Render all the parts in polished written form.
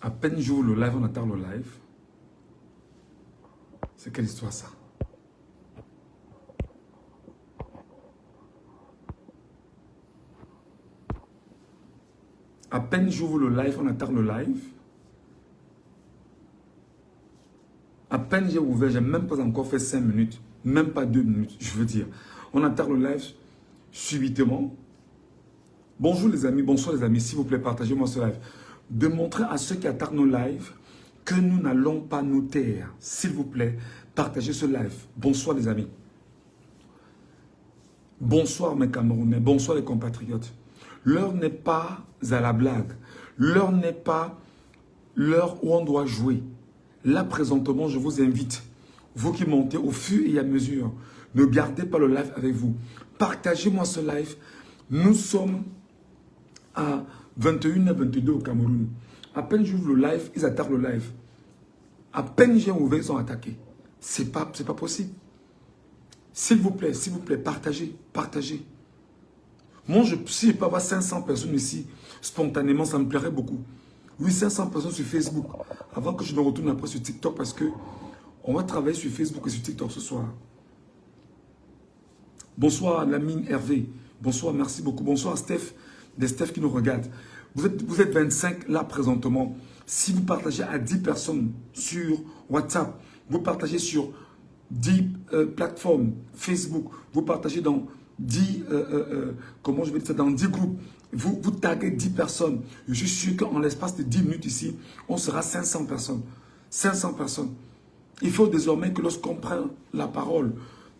À peine j'ouvre le live, on attend le live. C'est quelle histoire ça? À peine j'ouvre le live, on attend le live. À peine j'ai ouvert, j'ai même pas encore fait 5 minutes, même pas 2 minutes, je veux dire. On attend le live subitement. Bonjour les amis, bonsoir les amis, s'il vous plaît, partagez-moi ce live. De montrer à ceux qui attendent nos lives que nous n'allons pas nous taire. S'il vous plaît, partagez ce live. Bonsoir les amis. Bonsoir mes Camerounais, bonsoir les compatriotes. L'heure n'est pas à la blague. L'heure n'est pas l'heure où on doit jouer. Là, présentement, je vous invite, vous qui montez au fur et à mesure, ne gardez pas le live avec vous. Partagez-moi ce live. Nous sommes à 21h22 au Cameroun. À peine j'ouvre le live, ils attaquent le live. À peine j'ai ouvert, ils ont attaqué. C'est pas possible. S'il vous plaît, partagez, partagez. Moi, si je peux avoir 500 personnes ici, spontanément, ça me plairait beaucoup. Oui, 500 personnes sur Facebook. Avant que je ne retourne après sur TikTok, parce que on va travailler sur Facebook et sur TikTok ce soir. Bonsoir Lamine Hervé. Bonsoir, merci beaucoup. Bonsoir Steph, des Steph qui nous regardent. Vous êtes 25 là présentement. Si vous partagez à 10 personnes sur WhatsApp, vous partagez sur 10 plateformes Facebook, vous partagez dans 10, comment je vais dire ça, dans 10 groupes, vous taguez 10 personnes. Je suis sûr qu'en l'espace de 10 minutes ici, on sera 500 personnes. 500 personnes. Il faut désormais que lorsqu'on prenne la parole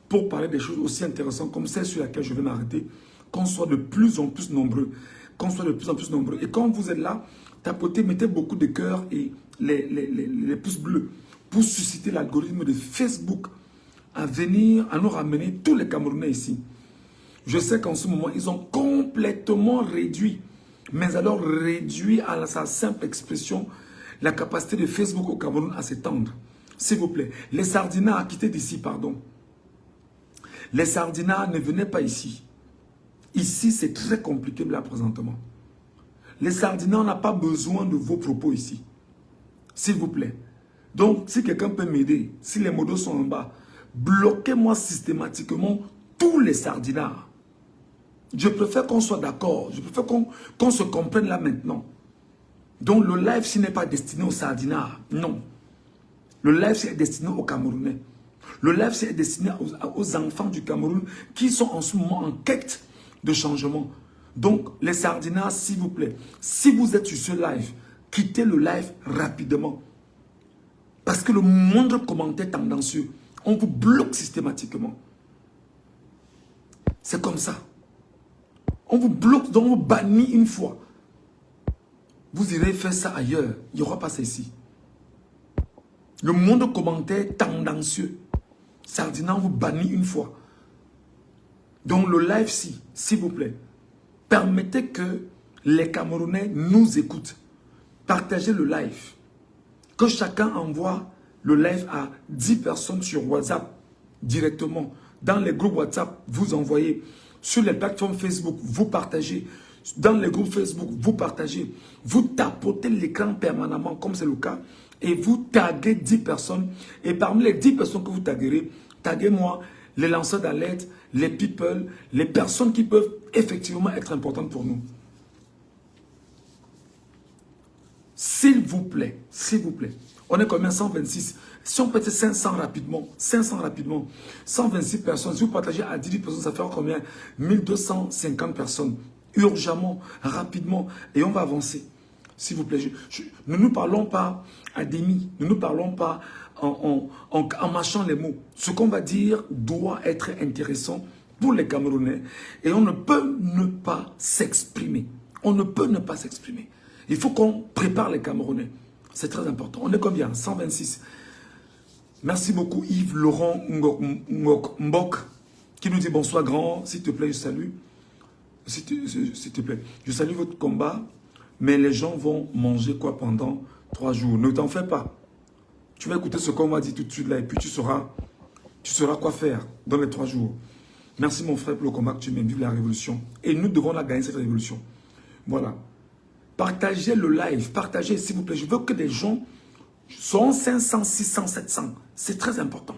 pour parler des choses aussi intéressantes comme celle sur laquelle je vais m'arrêter, qu'on soit de plus en plus nombreux. Qu'on soit de plus en plus nombreux. Et quand vous êtes là, tapotez, mettez beaucoup de cœurs et les pouces bleus pour susciter l'algorithme de Facebook à venir, à nous ramener tous les Camerounais ici. Je sais qu'en ce moment, ils ont complètement réduit, mais alors réduit à sa simple expression, la capacité de Facebook au Cameroun à s'étendre. S'il vous plaît, les sardinats, quittez d'ici, pardon. Les sardinats ne venaient pas ici. Ici, c'est très compliqué là présentement. Les sardinats, on n'a pas besoin de vos propos ici. S'il vous plaît. Donc, si quelqu'un peut m'aider, si les modos sont en bas, bloquez-moi systématiquement tous les sardinats. Je préfère qu'on soit d'accord. Je préfère qu'on se comprenne là maintenant. Donc, le live, ce n'est pas destiné aux sardinats. Non. Le live, c'est destiné aux Camerounais. Le live, c'est destiné aux enfants du Cameroun qui sont en ce moment en quête de changement. Donc, les sardinats, s'il vous plaît, si vous êtes sur ce live, quittez le live rapidement. Parce que le moindre commentaire tendancieux, on vous bloque systématiquement. C'est comme ça. On vous bloque, donc on vous bannit une fois. Vous irez faire ça ailleurs. Il n'y aura pas ça ici. Le moindre commentaire tendancieux, sardinat, on vous bannit une fois. Donc le live, s'il vous plaît, permettez que les Camerounais nous écoutent. Partagez le live. Que chacun envoie le live à 10 personnes sur WhatsApp directement. Dans les groupes WhatsApp, vous envoyez. Sur les plateformes Facebook, vous partagez. Dans les groupes Facebook, vous partagez. Vous tapotez l'écran permanemment, comme c'est le cas. Et vous taguez 10 personnes. Et parmi les 10 personnes que vous taguerez, taguez-moi les lanceurs d'alerte, les people, les personnes qui peuvent effectivement être importantes pour nous. S'il vous plaît, s'il vous plaît. On est combien? 126. Si on peut être 500 rapidement, 500 rapidement, 126 personnes, si vous partagez à 10 personnes, ça fait combien? 1250 personnes. Urgemment, rapidement, et on va avancer. S'il vous plaît, ne nous parlons pas à demi, ne nous parlons pas en mâchant les mots. Ce qu'on va dire doit être intéressant pour les Camerounais et on ne peut ne pas s'exprimer. On ne peut ne pas s'exprimer. Il faut qu'on prépare les Camerounais. C'est très important. On est combien? 126. Merci beaucoup Yves Laurent Mbok qui nous dit bonsoir grand. S'il te plaît, je salue. S'il te plaît, je salue votre combat. Mais les gens vont manger quoi pendant 3 jours? Ne t'en fais pas. Tu vas écouter ce qu'on m'a dit tout de suite là et puis tu sauras quoi faire dans les 3 jours. Merci mon frère pour le combat que tu mènes. Vive la révolution. Et nous devons la gagner cette révolution. Voilà. Partagez le live, partagez s'il vous plaît. Je veux que des gens sont 500, 600, 700. C'est très important.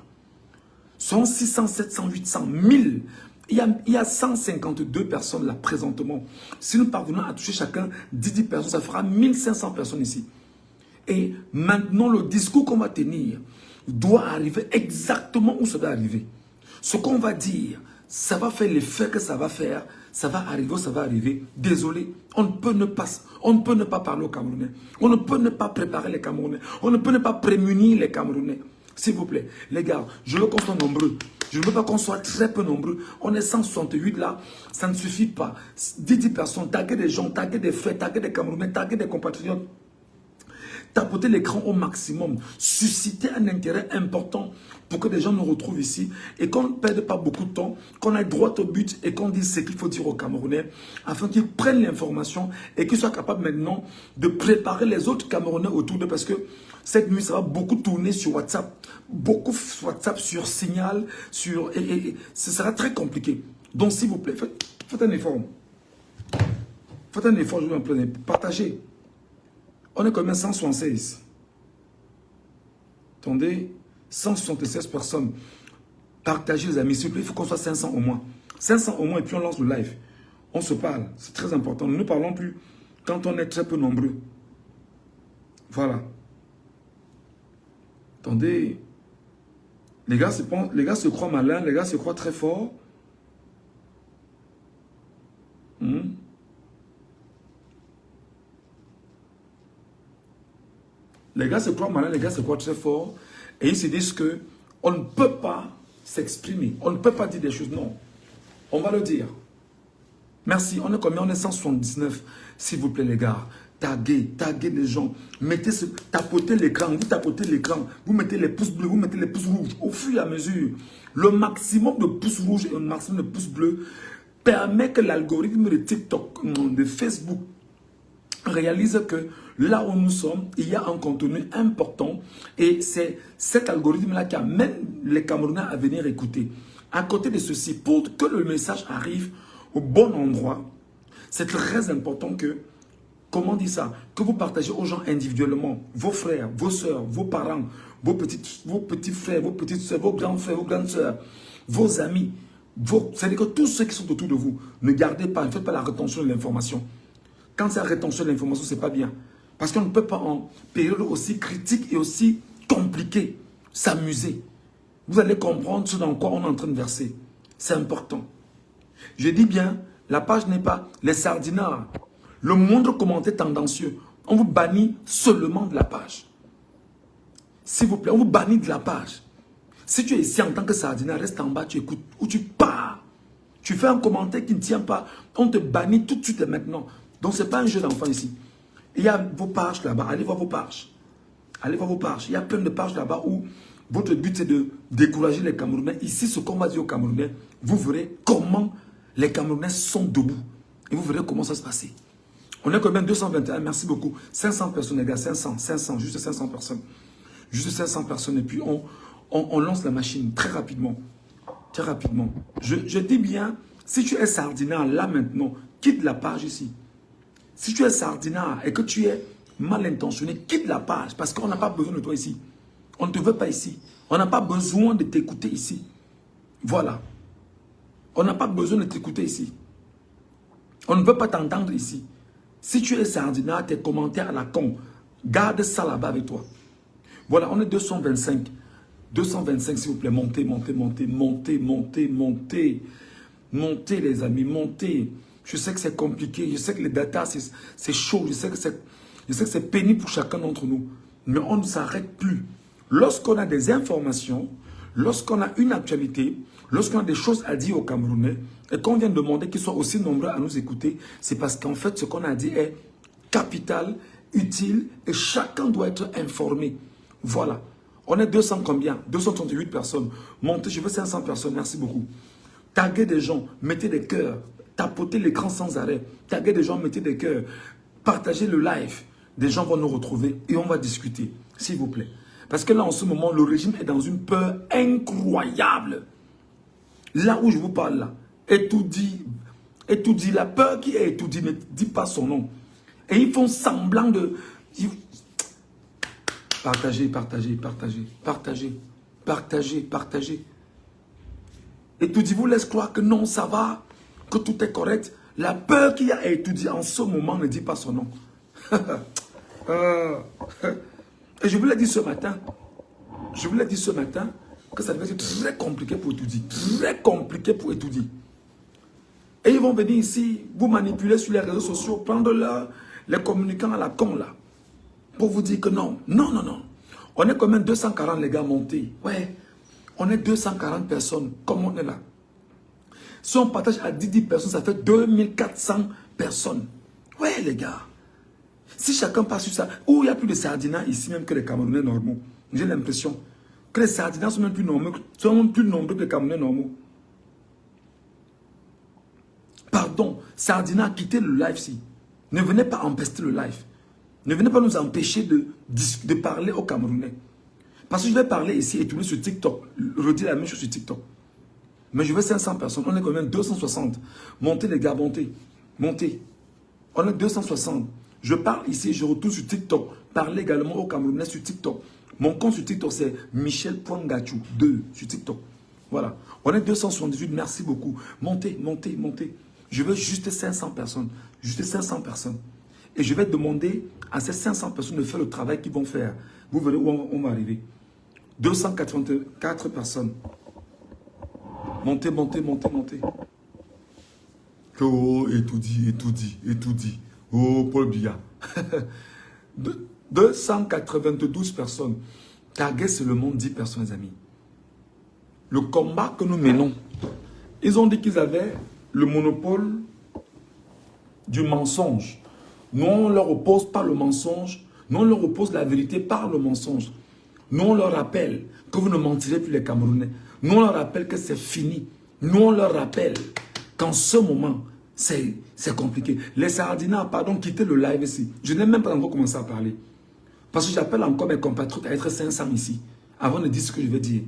Sont 600, 700, 800, 1000. Il y a 152 personnes là présentement. Si nous parvenons à toucher chacun 10 personnes, ça fera 1500 personnes ici. Et maintenant, le discours qu'on va tenir doit arriver exactement où ça doit arriver. Ce qu'on va dire, ça va faire l'effet que ça va faire. Ça va arriver, ça va arriver. Désolé, on ne peut ne pas parler aux Camerounais. On ne peut ne pas préparer les Camerounais. On ne peut ne pas prémunir les Camerounais. S'il vous plaît, les gars, je veux qu'on soit nombreux. Je ne veux pas qu'on soit très peu nombreux. On est 168 là, ça ne suffit pas. 10 personnes, taguer des gens, taguer des faits, taguer des Camerounais, taguer des compatriotes. Tapoter l'écran au maximum, susciter un intérêt important pour que des gens nous retrouvent ici et qu'on ne perde pas beaucoup de temps, qu'on aille droit au but et qu'on dise ce qu'il faut dire aux Camerounais afin qu'ils prennent l'information et qu'ils soient capables maintenant de préparer les autres Camerounais autour d'eux parce que cette nuit, ça va beaucoup tourner sur WhatsApp, beaucoup WhatsApp sur Signal, et ce sera très compliqué. Donc s'il vous plaît, faites un effort. Faites un effort, je vous en prie, partagez. On est combien? 176. Attendez, 176 personnes. Partagez les amis, s'il vous plaît, il faut qu'on soit 500 au moins. 500 au moins et puis on lance le live. On se parle, c'est très important. Nous ne parlons plus quand on est très peu nombreux. Voilà. Attendez. Les gars se croient malins, les gars se croient très forts. Les gars se croient malins, les gars se croient très forts. Et ils se disent que on ne peut pas s'exprimer. On ne peut pas dire des choses. Non. On va le dire. Merci. On est combien? On est 179. S'il vous plaît, les gars. Taguez les gens. Tapotez l'écran. Vous tapotez l'écran. Vous mettez les pouces bleus, vous mettez les pouces rouges. Au fur et à mesure, le maximum de pouces rouges et le maximum de pouces bleus permet que l'algorithme de TikTok, de Facebook, réalise que là où nous sommes, il y a un contenu important et c'est cet algorithme-là qui amène les Camerounais à venir écouter. À côté de ceci, pour que le message arrive au bon endroit, c'est très important que, comment dire ça, que vous partagez aux gens individuellement, vos frères, vos soeurs, vos parents, vos petits frères, vos petites soeurs, vos grands frères, vos grandes soeurs, vos amis, c'est-à-dire que tous ceux qui sont autour de vous, ne gardez pas, ne faites pas la rétention de l'information. Quand c'est la rétention de l'information, ce n'est pas bien. Parce qu'on ne peut pas en période aussi critique et aussi compliquée s'amuser. Vous allez comprendre ce dans quoi on est en train de verser. C'est important. Je dis bien, la page n'est pas les sardinards. Le moindre commentaire tendancieux, on vous bannit seulement de la page. S'il vous plaît, on vous bannit de la page. Si tu es ici en tant que sardinard, reste en bas, tu écoutes ou tu pars. Tu fais un commentaire qui ne tient pas, on te bannit tout de suite et maintenant. Donc, ce n'est pas un jeu d'enfant ici. Il y a vos pages là-bas. Allez voir vos pages. Allez voir vos pages. Il y a plein de pages là-bas où votre but c'est de décourager les Camerounais. Ici, ce qu'on va dire aux Camerounais, vous verrez comment les Camerounais sont debout. Et vous verrez comment ça se passe. On est combien? 221. Merci beaucoup. 500 personnes, les gars. 500, juste 500 personnes. Juste 500 personnes. Et puis, on lance la machine très rapidement. Très rapidement. Je dis bien, si tu es sardinard là maintenant, quitte la page ici. Si tu es sardinard et que tu es mal intentionné, quitte la page parce qu'on n'a pas besoin de toi ici. On ne te veut pas ici. On n'a pas besoin de t'écouter ici. Voilà. On n'a pas besoin de t'écouter ici. On ne veut pas t'entendre ici. Si tu es sardinard, tes commentaires à la con, garde ça là-bas avec toi. Voilà, on est 225. 225 s'il vous plaît. Montez, montez, montez, montez, montez, montez. Montez les amis, montez. Je sais que c'est compliqué, je sais que les data c'est chaud, je sais que c'est pénible pour chacun d'entre nous. Mais on ne s'arrête plus. Lorsqu'on a des informations, lorsqu'on a une actualité, lorsqu'on a des choses à dire aux Camerounais, et qu'on vient demander qu'ils soient aussi nombreux à nous écouter, c'est parce qu'en fait ce qu'on a dit est capital, utile, et chacun doit être informé. Voilà. On est 200 combien? 238 personnes. Montez, je veux 500 personnes, merci beaucoup. Taguez des gens, mettez des cœurs. Tapotez l'écran sans arrêt. Taguez des gens, mettez des cœurs. Partagez le live. Des gens vont nous retrouver et on va discuter. S'il vous plaît. Parce que là, en ce moment, le régime est dans une peur incroyable. Là où je vous parle, là, Etoudi, la peur qui est Etoudi, ne dit pas son nom. Et ils font semblant de... Partagez, partagez, partagez, partagez, partagez, partagez. Et tout dit vous laisse croire que non, ça va, que tout est correct. La peur qu'il y a à étudier en ce moment ne dit pas son nom. Et je vous l'ai dit ce matin. Je vous l'ai dit ce matin que ça devait être très compliqué pour étudier. Très compliqué pour étudier. Et ils vont venir ici, vous manipuler sur les réseaux sociaux, prendre les communicants à la con là. Pour vous dire que non, non, non, non. On est quand même 240 les gars montés. Ouais, on est 240 personnes comme on est là. Si on partage à 10 personnes, ça fait 2400 personnes. Ouais les gars. Si chacun passe sur ça, où il y a plus de sardinats ici même que les Camerounais normaux. J'ai l'impression que les sardinats sont même plus nombreux que les Camerounais normaux. Pardon, sardinats, quittez le live ici. Ne venez pas empester le live. Ne venez pas nous empêcher de parler aux Camerounais. Parce que je vais parler ici et tourner sur TikTok. Redire la même chose sur TikTok. Mais je veux 500 personnes. On est quand même 260. Montez les gars, montez. Montez. On est 260. Je parle ici, je retourne sur TikTok. Parlez également aux Camerounais sur TikTok. Mon compte sur TikTok, c'est Michel.Gachou 2 sur TikTok. Voilà. On est 278. Merci beaucoup. Montez, montez, montez. Je veux juste 500 personnes. Juste 500 personnes. Et je vais demander à ces 500 personnes de faire le travail qu'ils vont faire. Vous verrez où on va arriver. 284 personnes. Montez, montez, montez, montez. Oh, étoudie, étoudie, étoudie. Oh, Paul Biya. 292 personnes. Target seulement 10 personnes, les amis. Le combat que nous menons, ils ont dit qu'ils avaient le monopole du mensonge. Nous, on leur oppose pas le mensonge. Nous, on leur oppose la vérité par le mensonge. Nous, on leur rappelle que vous ne mentirez plus les Camerounais. Nous, on leur rappelle que c'est fini. Nous, on leur rappelle qu'en ce moment, c'est compliqué. Les sardinats, pardon, quittez le live ici. Je n'ai même pas encore commencé à parler. Parce que j'appelle encore mes compatriotes à être 500 ici, avant de dire ce que je vais dire.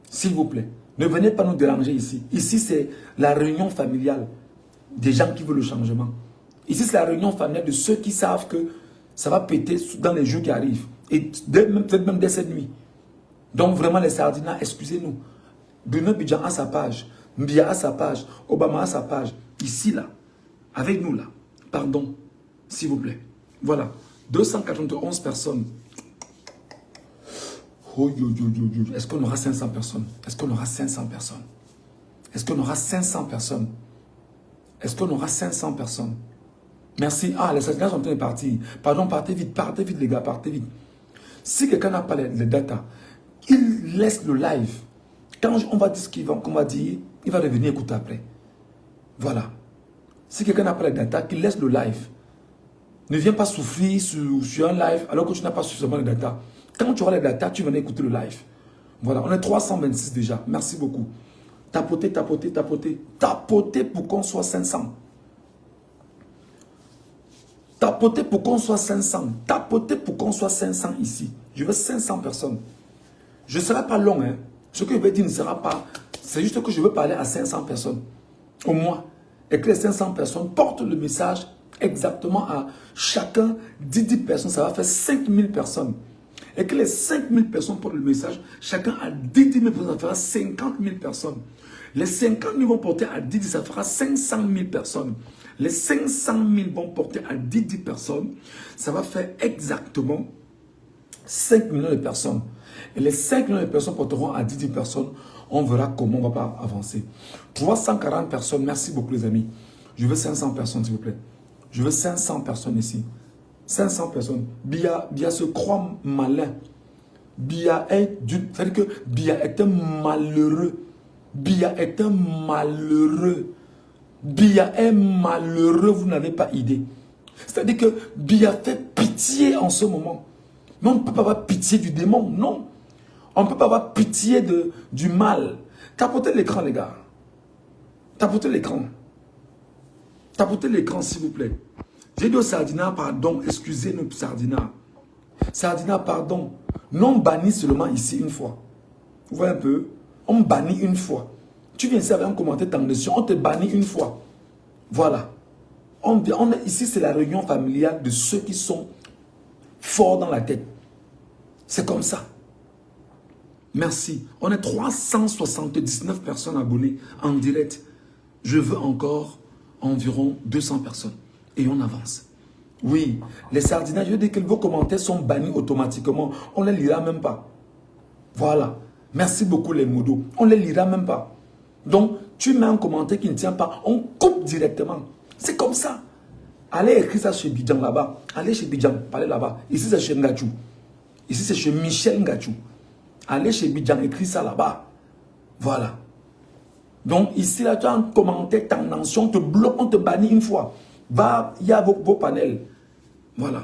S'il vous plaît, ne venez pas nous déranger ici. Ici, c'est la réunion familiale des gens qui veulent le changement. Ici, c'est la réunion familiale de ceux qui savent que ça va péter dans les jours qui arrivent. Et peut-être même dès cette nuit. Donc vraiment, les sardinats, excusez-nous. Bruno Bidjan a sa page. Mbia a sa page. Obama a sa page. Ici, là. Avec nous, là. Pardon. S'il vous plaît. Voilà. 291 personnes. Oh, est-ce qu'on aura 500 personnes? Est-ce qu'on aura 500 personnes? Est-ce qu'on aura 500 personnes? Est-ce qu'on aura 500 personnes? Merci. Ah, les sardinats sont en train de partir. Pardon, partez vite, les gars, partez vite. Si quelqu'un n'a pas les datas, il laisse le live. Quand on va dire qu'on va dire, il va revenir écouter après. Voilà. Si quelqu'un n'a pas les datas, qu'il laisse le live. Ne viens pas souffrir sur un live alors que tu n'as pas suffisamment de data. Quand tu auras les datas, tu vas écouter le live. Voilà, on est 326 déjà. Merci beaucoup. Tapotez, tapotez, tapotez. Tapotez pour qu'on soit 500. Tapotez pour qu'on soit 500. Tapotez pour qu'on soit 500 ici. Je veux 500 personnes. Je ne serai pas long. Hein. Ce que je vais dire ne sera pas... C'est juste que je veux parler à 500 personnes. Au moins. Et que les 500 personnes portent le message exactement à chacun. 10 personnes, ça va faire 5000 personnes. Et que les 5000 personnes portent le message. Chacun à 10 000 personnes, ça fera 50 000 personnes. Les 50 000 vont porter à 10, ça fera 500 000 personnes. Les 500 000 vont porter à 10 personnes. Ça va faire exactement 5 millions de personnes. Et les 5 millions de personnes porteront à 10 personnes. On verra comment on va pas avancer. 340 personnes. Merci beaucoup les amis. Je veux 500 personnes s'il vous plaît. Je veux 500 personnes ici. 500 personnes. Bia se croit malin. Bia est c'est-à-dire que Bia est un malheureux. Bia est un malheureux. Bia est malheureux, vous n'avez pas idée. C'est-à-dire que Bia fait pitié en ce moment. Mais on ne peut pas avoir pitié du démon, non. On ne peut pas avoir pitié du mal. Tapotez l'écran, les gars. Tapotez l'écran. Tapotez l'écran, s'il vous plaît. J'ai dit au Sardina, pardon, excusez-nous, Sardina. Sardina, pardon. Non banni seulement ici une fois. Vous voyez un peu? On bannit une fois. Tu viens ici avec un commentaire d'agression, on te bannit une fois. Voilà. Ici, c'est la réunion familiale de ceux qui sont forts dans la tête. C'est comme ça. Merci. On est 379 personnes abonnées en direct. Je veux encore environ 200 personnes. Et on avance. Oui, les sardinages, je veux dire que vos commentaires sont bannis automatiquement. On ne les lira même pas. Voilà. Merci beaucoup les modos. On ne les lira même pas. Donc, tu mets un commentaire qui ne tient pas, on coupe directement. C'est comme ça. Allez écrire ça chez Bidjan là-bas. Allez chez Bidjan, parlez là-bas. Ici, c'est chez Ngachou. Ici, c'est chez Michel Ngachou. Allez chez Bidjan, écris ça là-bas. Voilà. Donc, ici, là, tu as un commentaire tendance, on te bloque, on te bannit une fois. Va, il y a vos panels. Voilà.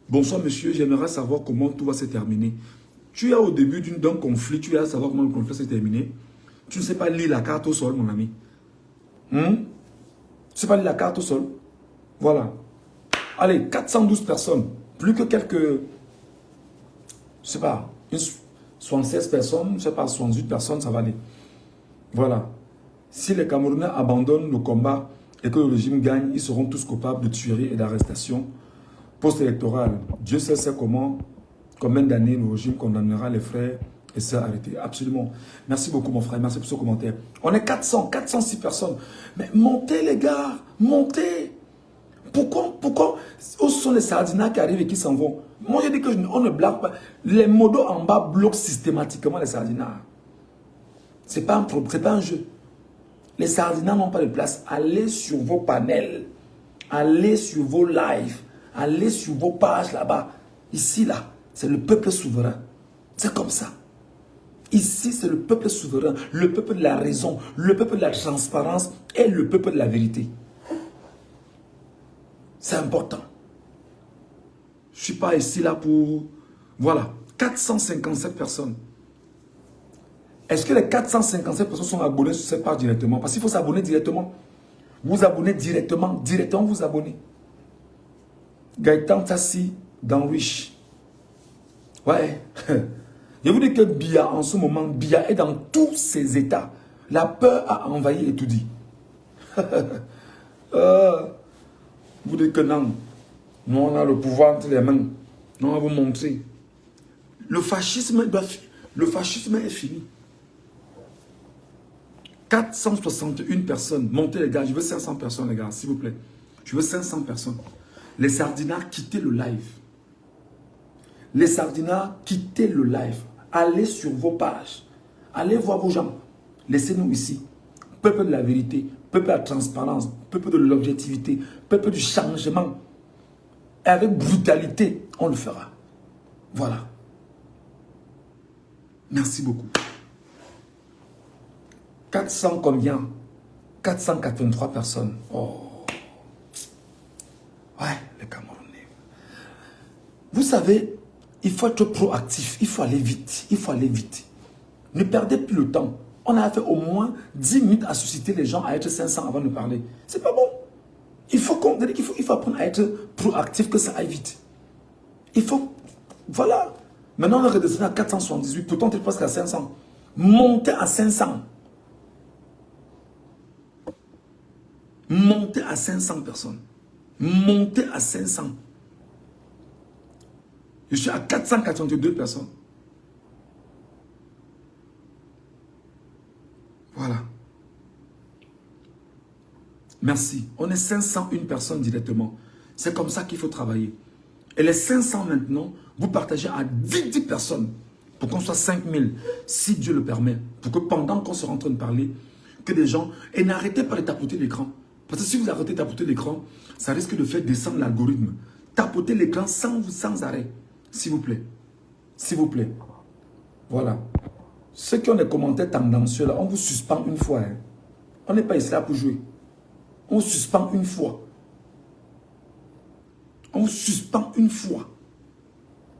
Bonsoir, monsieur. J'aimerais savoir comment tout va se terminer. Tu es au début d'un conflit, tu vas savoir comment le conflit s'est terminé. Tu ne sais pas lire la carte au sol, mon ami. Tu ne sais pas lire la carte au sol. Voilà. Allez, 412 personnes. Plus que quelques... Je ne sais pas. 76 personnes, je ne sais pas, 68 personnes, ça va aller. Voilà. Si les Camerounais abandonnent le combat et que le régime gagne, ils seront tous coupables de tuerie et d'arrestation post-électorale. Dieu sait comment, combien d'années le régime condamnera les frères et sœurs arrêtés. Absolument. Merci beaucoup, mon frère. Merci pour ce commentaire. On est 400, 406 personnes. Mais montez, les gars. Montez. Pourquoi où sont les sardinats qui arrivent et qui s'en vont? Moi, je dis que on ne blague pas. Les modos en bas bloquent systématiquement les sardinats. Ce n'est pas un jeu. Les sardinats n'ont pas de place. Allez sur vos panels. Allez sur vos lives. Allez sur vos pages là-bas. Ici, là, c'est le peuple souverain. C'est comme ça. Ici, c'est le peuple souverain, le peuple de la raison, le peuple de la transparence et le peuple de la vérité. C'est important. Je ne suis pas ici là pour... Voilà, 457 personnes. Est-ce que les 457 personnes sont abonnées sur cette page directement? Parce qu'il faut s'abonner directement. Vous abonnez directement, vous abonnez. Gaëtan Tassi dans Wish. Ouais. Je vous dis que Bia, en ce moment, Bia est dans tous ses états. La peur a envahi et tout dit. Vous dites que non. Nous, on a le pouvoir entre les mains. Nous, on va vous montrer. Le fascisme est fini. 461 personnes. Montez les gars, je veux 500 personnes les gars, s'il vous plaît. Je veux 500 personnes. Les sardinats, quittez le live. Les sardinats, quittez le live. Allez sur vos pages. Allez voir vos gens. Laissez-nous ici. Peuple de la vérité, peuple de la transparence, peuple de l'objectivité, peuple du changement. Et avec brutalité, on le fera. Voilà. Merci beaucoup. 400 combien? 483 personnes. Oh. Ouais, les Camerounais. Vous savez, il faut être proactif. Il faut aller vite. Il faut aller vite. Ne perdez plus le temps. On a fait au moins 10 minutes à susciter les gens à être 500 avant de parler. C'est pas bon. Il faut apprendre à être proactif, que ça aille vite. Il faut... Voilà. Maintenant, on est redescendu à 478. Pourtant, tu es presque à 500. Montez à 500. Montez à 500 personnes. Montez à 500. Je suis à 482 personnes. Voilà. Merci. On est 501 personnes directement. C'est comme ça qu'il faut travailler. Et les 500 maintenant, vous partagez à 10 personnes pour qu'on soit 5000, si Dieu le permet. Pour que pendant qu'on sera en train de parler, que des gens... Et n'arrêtez pas de tapoter l'écran. Parce que si vous arrêtez de tapoter l'écran, ça risque de faire descendre l'algorithme. Tapotez l'écran sans arrêt. S'il vous plaît. S'il vous plaît. Voilà. Ceux qui ont des commentaires tendancieux, là, on vous suspend une fois. Hein. On n'est pas ici là pour jouer. On vous suspend une fois. On vous suspend une fois.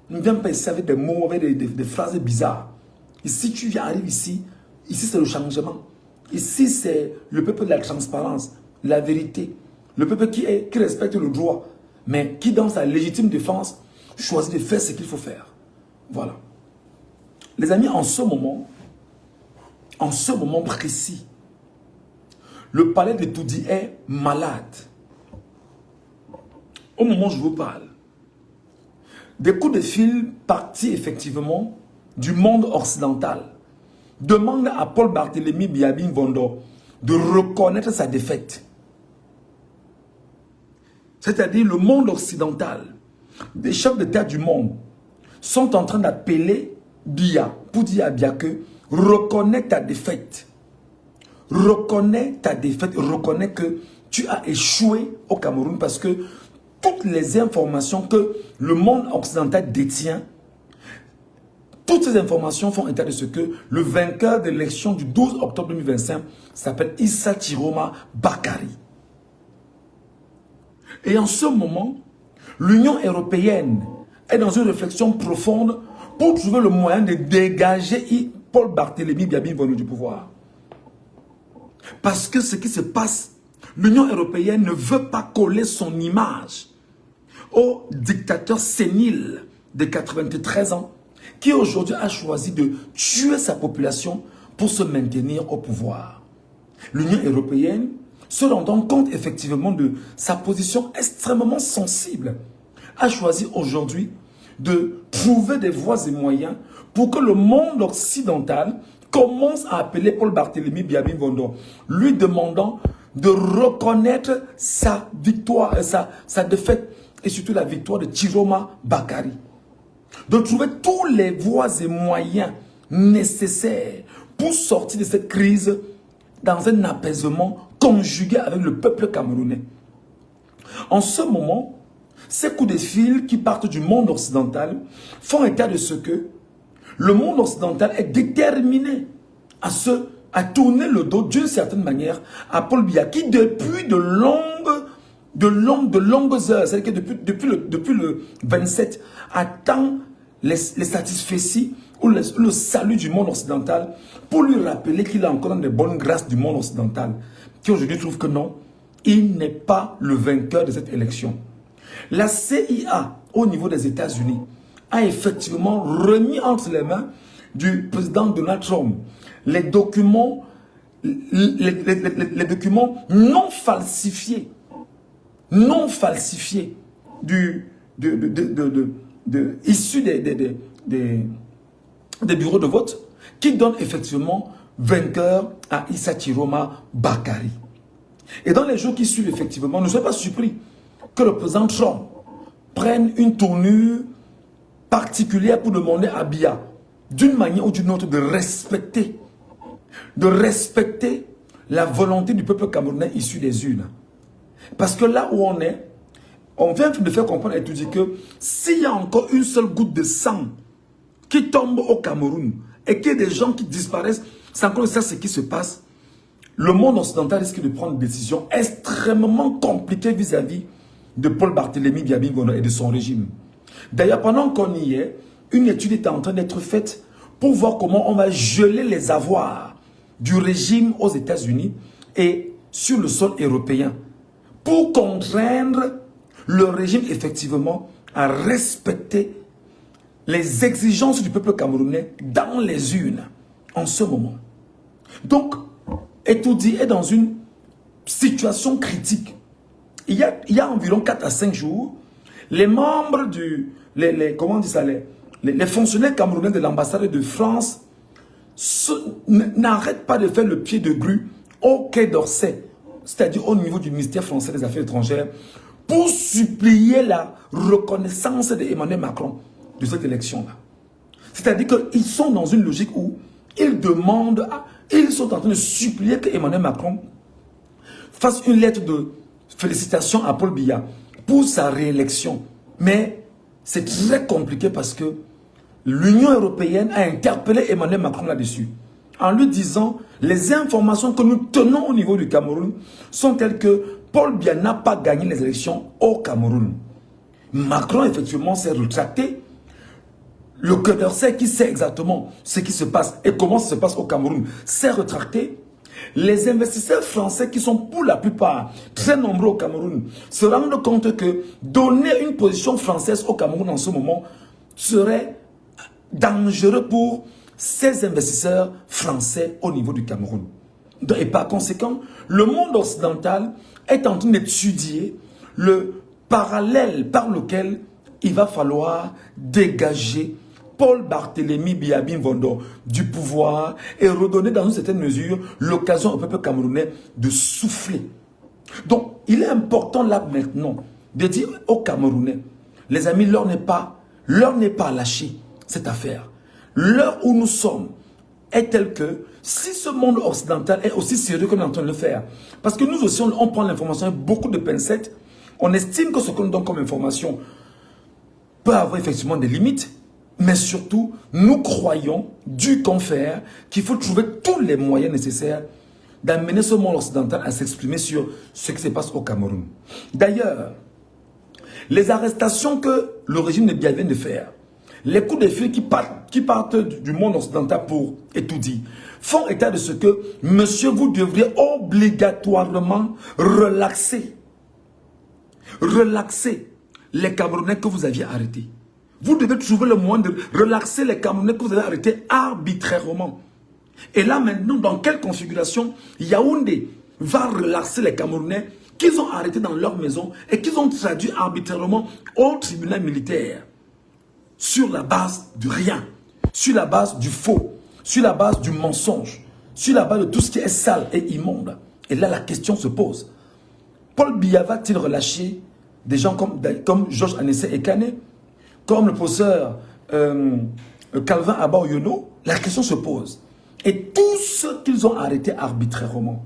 On ne vient pas ici avec des mots, avec des phrases bizarres. Ici, tu arrives ici. Ici, c'est le changement. Ici, c'est le peuple de la transparence, la vérité. Le peuple qui respecte le droit, mais qui, dans sa légitime défense, choisit de faire ce qu'il faut faire. Voilà. Les amis, en ce moment précis, le palais de Toudi est malade. Au moment où je vous parle, des coups de fil partis effectivement du monde occidental demandent à Paul Barthélémy Biabin Vondo de reconnaître sa défaite. C'est-à-dire le monde occidental, des chefs d'État du monde sont en train d'appeler Biya pour dire à Biya que reconnais ta défaite. Reconnais ta défaite, reconnais que tu as échoué au Cameroun parce que toutes les informations que le monde occidental détient, toutes ces informations font état de ce que le vainqueur de l'élection du 12 octobre 2025 s'appelle Issa Chiroma Bakary. Et en ce moment, l'Union européenne est dans une réflexion profonde pour trouver le moyen de dégager Paul Barthélémy Biabin Vondo du pouvoir. Parce que ce qui se passe, l'Union européenne ne veut pas coller son image au dictateur sénile de 93 ans qui aujourd'hui a choisi de tuer sa population pour se maintenir au pouvoir. L'Union européenne se rendant compte effectivement de sa position extrêmement sensible, a choisi aujourd'hui de trouver des voies et moyens pour que le monde occidental commence à appeler Paul Barthélémy Biabin Vondo, lui demandant de reconnaître sa victoire, sa défaite et surtout la victoire de Chiroma Bakary. De trouver tous les voies et moyens nécessaires pour sortir de cette crise dans un apaisement conjugué avec le peuple camerounais. En ce moment, ces coups de fil qui partent du monde occidental font état de ce que le monde occidental est déterminé à tourner le dos d'une certaine manière à Paul Biya qui depuis de longues heures, c'est-à-dire que depuis le 27, attend les satisfecits ou le salut du monde occidental pour lui rappeler qu'il a encore dans les bonnes grâces du monde occidental, qui aujourd'hui trouve que non, il n'est pas le vainqueur de cette élection. La CIA, au niveau des États-Unis, a effectivement remis entre les mains du président Donald Trump les documents non falsifiés issus des bureaux de vote qui donnent effectivement vainqueur à Issa Chiroma Bakary. Et dans les jours qui suivent, effectivement, ne soyez pas surpris que le président Trump prenne une tournure particulière pour demander à Biya, d'une manière ou d'une autre, de respecter la volonté du peuple camerounais issu des urnes. Parce que là où on est, on vient de faire comprendre et tout dire que s'il y a encore une seule goutte de sang qui tombe au Cameroun et qu'il y a des gens qui disparaissent sans qu'on sache ce qui se passe, le monde occidental risque de prendre des décisions extrêmement compliquées vis-à-vis de Paul Barthélémy Biabin Vondo et de son régime. D'ailleurs, pendant qu'on y est, une étude est en train d'être faite pour voir comment on va geler les avoirs du régime aux États-Unis et sur le sol européen pour contraindre le régime effectivement à respecter les exigences du peuple camerounais dans les urnes en ce moment. Donc, Etoudi est dans une situation critique. Il y a environ 4 à 5 jours, les membres les fonctionnaires camerounais de l'ambassade de France n'arrêtent pas de faire le pied de grue au Quai d'Orsay, c'est-à-dire au niveau du ministère français des Affaires étrangères, pour supplier la reconnaissance d'Emmanuel Macron de cette élection-là. C'est-à-dire qu'ils sont dans une logique où ils sont en train de supplier que Emmanuel Macron fasse une lettre de félicitations à Paul Biya pour sa réélection. Mais c'est très compliqué parce que l'Union européenne a interpellé Emmanuel Macron là-dessus, en lui disant les informations que nous tenons au niveau du Cameroun sont telles que Paul Biya n'a pas gagné les élections au Cameroun. Macron, effectivement, s'est retracté. Le Quai d'Orsay, qui sait exactement ce qui se passe et comment ça se passe au Cameroun, s'est retracté. Les investisseurs français, qui sont pour la plupart très nombreux au Cameroun, se rendent compte que donner une position française au Cameroun en ce moment serait dangereux pour ces investisseurs français au niveau du Cameroun. Et par conséquent, le monde occidental est en train d'étudier le parallèle par lequel il va falloir dégager Paul Barthélemy Biabin Vondo du pouvoir et redonner dans une certaine mesure l'occasion au peuple camerounais de souffler. Donc, il est important là maintenant de dire aux Camerounais, les amis, l'heure n'est pas à lâcher cette affaire. L'heure où nous sommes est telle que si ce monde occidental est aussi sérieux qu'on est en train de le faire, parce que nous aussi on prend l'information avec beaucoup de pincettes, on estime que ce qu'on nous donne comme information peut avoir effectivement des limites, mais surtout nous croyons, du confère, qu'il faut trouver tous les moyens nécessaires d'amener ce monde occidental à s'exprimer sur ce qui se passe au Cameroun. D'ailleurs, les arrestations que le régime de Biya vient de faire, les coups de fil qui partent du monde occidental pour étudier, font état de ce que, monsieur, vous devriez obligatoirement relaxer les Camerounais que vous aviez arrêtés. Vous devez trouver le moyen de relaxer les Camerounais que vous avez arrêtés arbitrairement. Et là maintenant, dans quelle configuration Yaoundé va relaxer les Camerounais qu'ils ont arrêtés dans leur maison et qu'ils ont traduits arbitrairement au tribunal militaire sur la base du rien, sur la base du faux, sur la base du mensonge, sur la base de tout ce qui est sale et immonde. Et là, la question se pose. Paul Biya va-t-il relâcher des gens comme Georges Anessé Ekane, comme le professeur Calvin Abba-Oyono? La question se pose. Et tous ceux qu'ils ont arrêtés arbitrairement,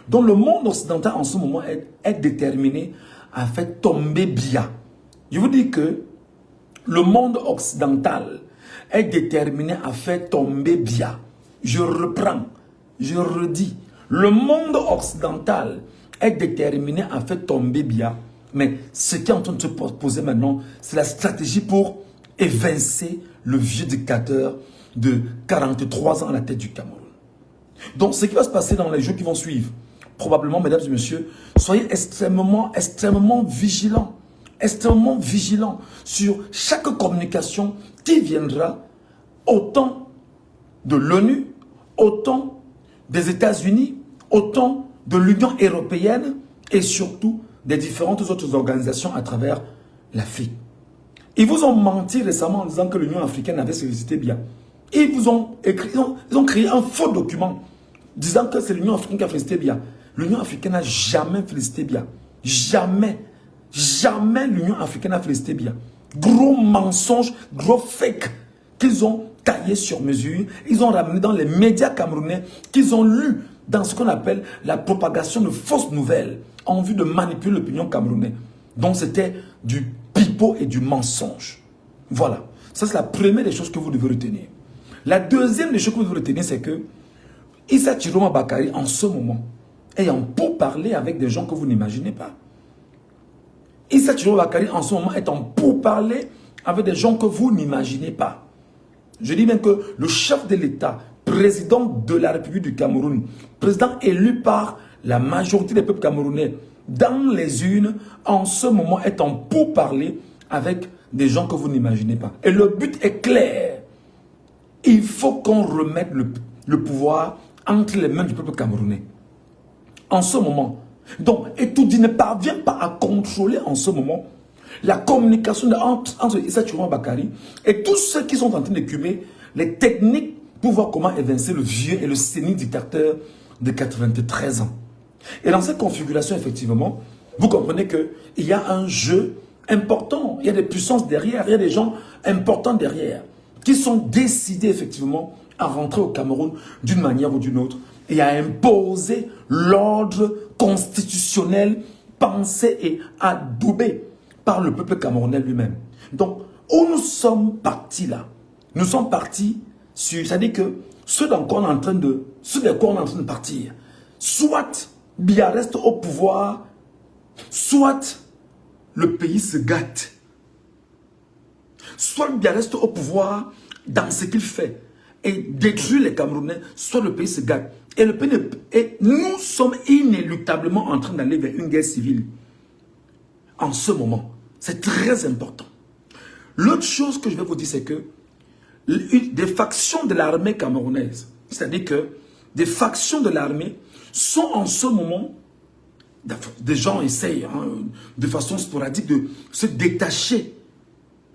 dont le monde occidental en ce moment est déterminé à faire tomber Biya. Je vous dis que le monde occidental est déterminé à faire tomber Biya. Je reprends, je redis. Le monde occidental est déterminé à faire tomber Biya. Mais ce qui est en train de se poser maintenant, c'est la stratégie pour évincer le vieux dictateur de 43 ans à la tête du Cameroun. Donc, ce qui va se passer dans les jours qui vont suivre, probablement, mesdames et messieurs, soyez extrêmement vigilants. Extrêmement vigilants sur chaque communication qui viendra autant de l'ONU, autant des États-Unis, autant de l'Union européenne et surtout des différentes autres organisations à travers l'Afrique. Ils vous ont menti récemment en disant que l'Union africaine avait sollicité Biya. Ils vous ont écrit, ils ont créé un faux document disant que c'est l'Union africaine qui a félicité Biya. L'Union africaine n'a jamais félicité Biya. Jamais. Jamais l'Union africaine n'a félicité Biya. Gros mensonge, gros fake qu'ils ont taillé sur mesure. Ils ont ramené dans les médias camerounais qu'ils ont lu dans ce qu'on appelle la propagation de fausses nouvelles en vue de manipuler l'opinion camerounaise. Donc c'était du pipeau et du mensonge. Voilà. Ça c'est la première des choses que vous devez retenir. La deuxième des choses que vous devez retenir, c'est que Issa Chiroma Bakary en ce moment est en pourparlers avec des gens que vous n'imaginez pas. Issa Chiroma Bakary en ce moment est en pourparlers avec des gens que vous n'imaginez pas. Je dis même que le chef de l'État, président de la République du Cameroun, président élu par la majorité des peuples camerounais dans les urnes, en ce moment est en pourparlers avec des gens que vous n'imaginez pas. Et le but est clair. Il faut qu'on remette le pouvoir entre les mains du peuple camerounais. En ce moment. Donc, Etoudi ne parvient pas à contrôler en ce moment la communication entre Issa Chiroma Bakary et tous ceux qui sont en train d'écumer les techniques pour voir comment évincer le vieux et le sénique dictateur de 93 ans. Et dans cette configuration, effectivement, vous comprenez qu'il y a un jeu important. Il y a des puissances derrière, il y a des gens importants derrière qui sont décidés, effectivement, à rentrer au Cameroun d'une manière ou d'une autre et à imposer l'ordre constitutionnel pensé et adoubé par le peuple camerounais lui-même. Donc, où nous sommes partis là, nous sommes partis sur, c'est-à-dire que ceux vers quoi on est en train de partir, soit Biya reste au pouvoir, soit le pays se gâte. Soit Biya reste au pouvoir dans ce qu'il fait et détruit les Camerounais, soit le pays se gâte. Et nous sommes inéluctablement en train d'aller vers une guerre civile. En ce moment, c'est très important. L'autre chose que je vais vous dire, c'est que des factions de l'armée camerounaise, c'est-à-dire que des factions de l'armée sont en ce moment, des gens essayent de façon sporadique de se détacher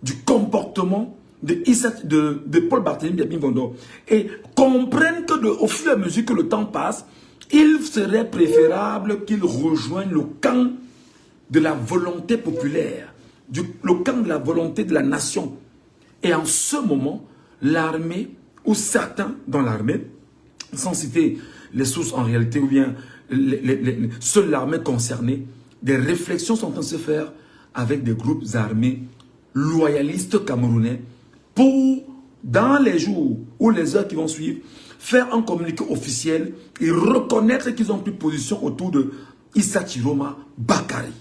du comportement de Paul Barthélémy Biabim-Vondor et comprennent que au fur et à mesure que le temps passe, il serait préférable qu'ils rejoignent le camp de la volonté populaire, le camp de la volonté de la nation. Et en ce moment, l'armée, ou certains dans l'armée, sans citer les sources en réalité, ou bien seule l'armée concernée, des réflexions sont en train de se faire avec des groupes armés loyalistes camerounais pour, dans les jours ou les heures qui vont suivre, faire un communiqué officiel et reconnaître qu'ils ont pris position autour de Issa Chiroma Bakari.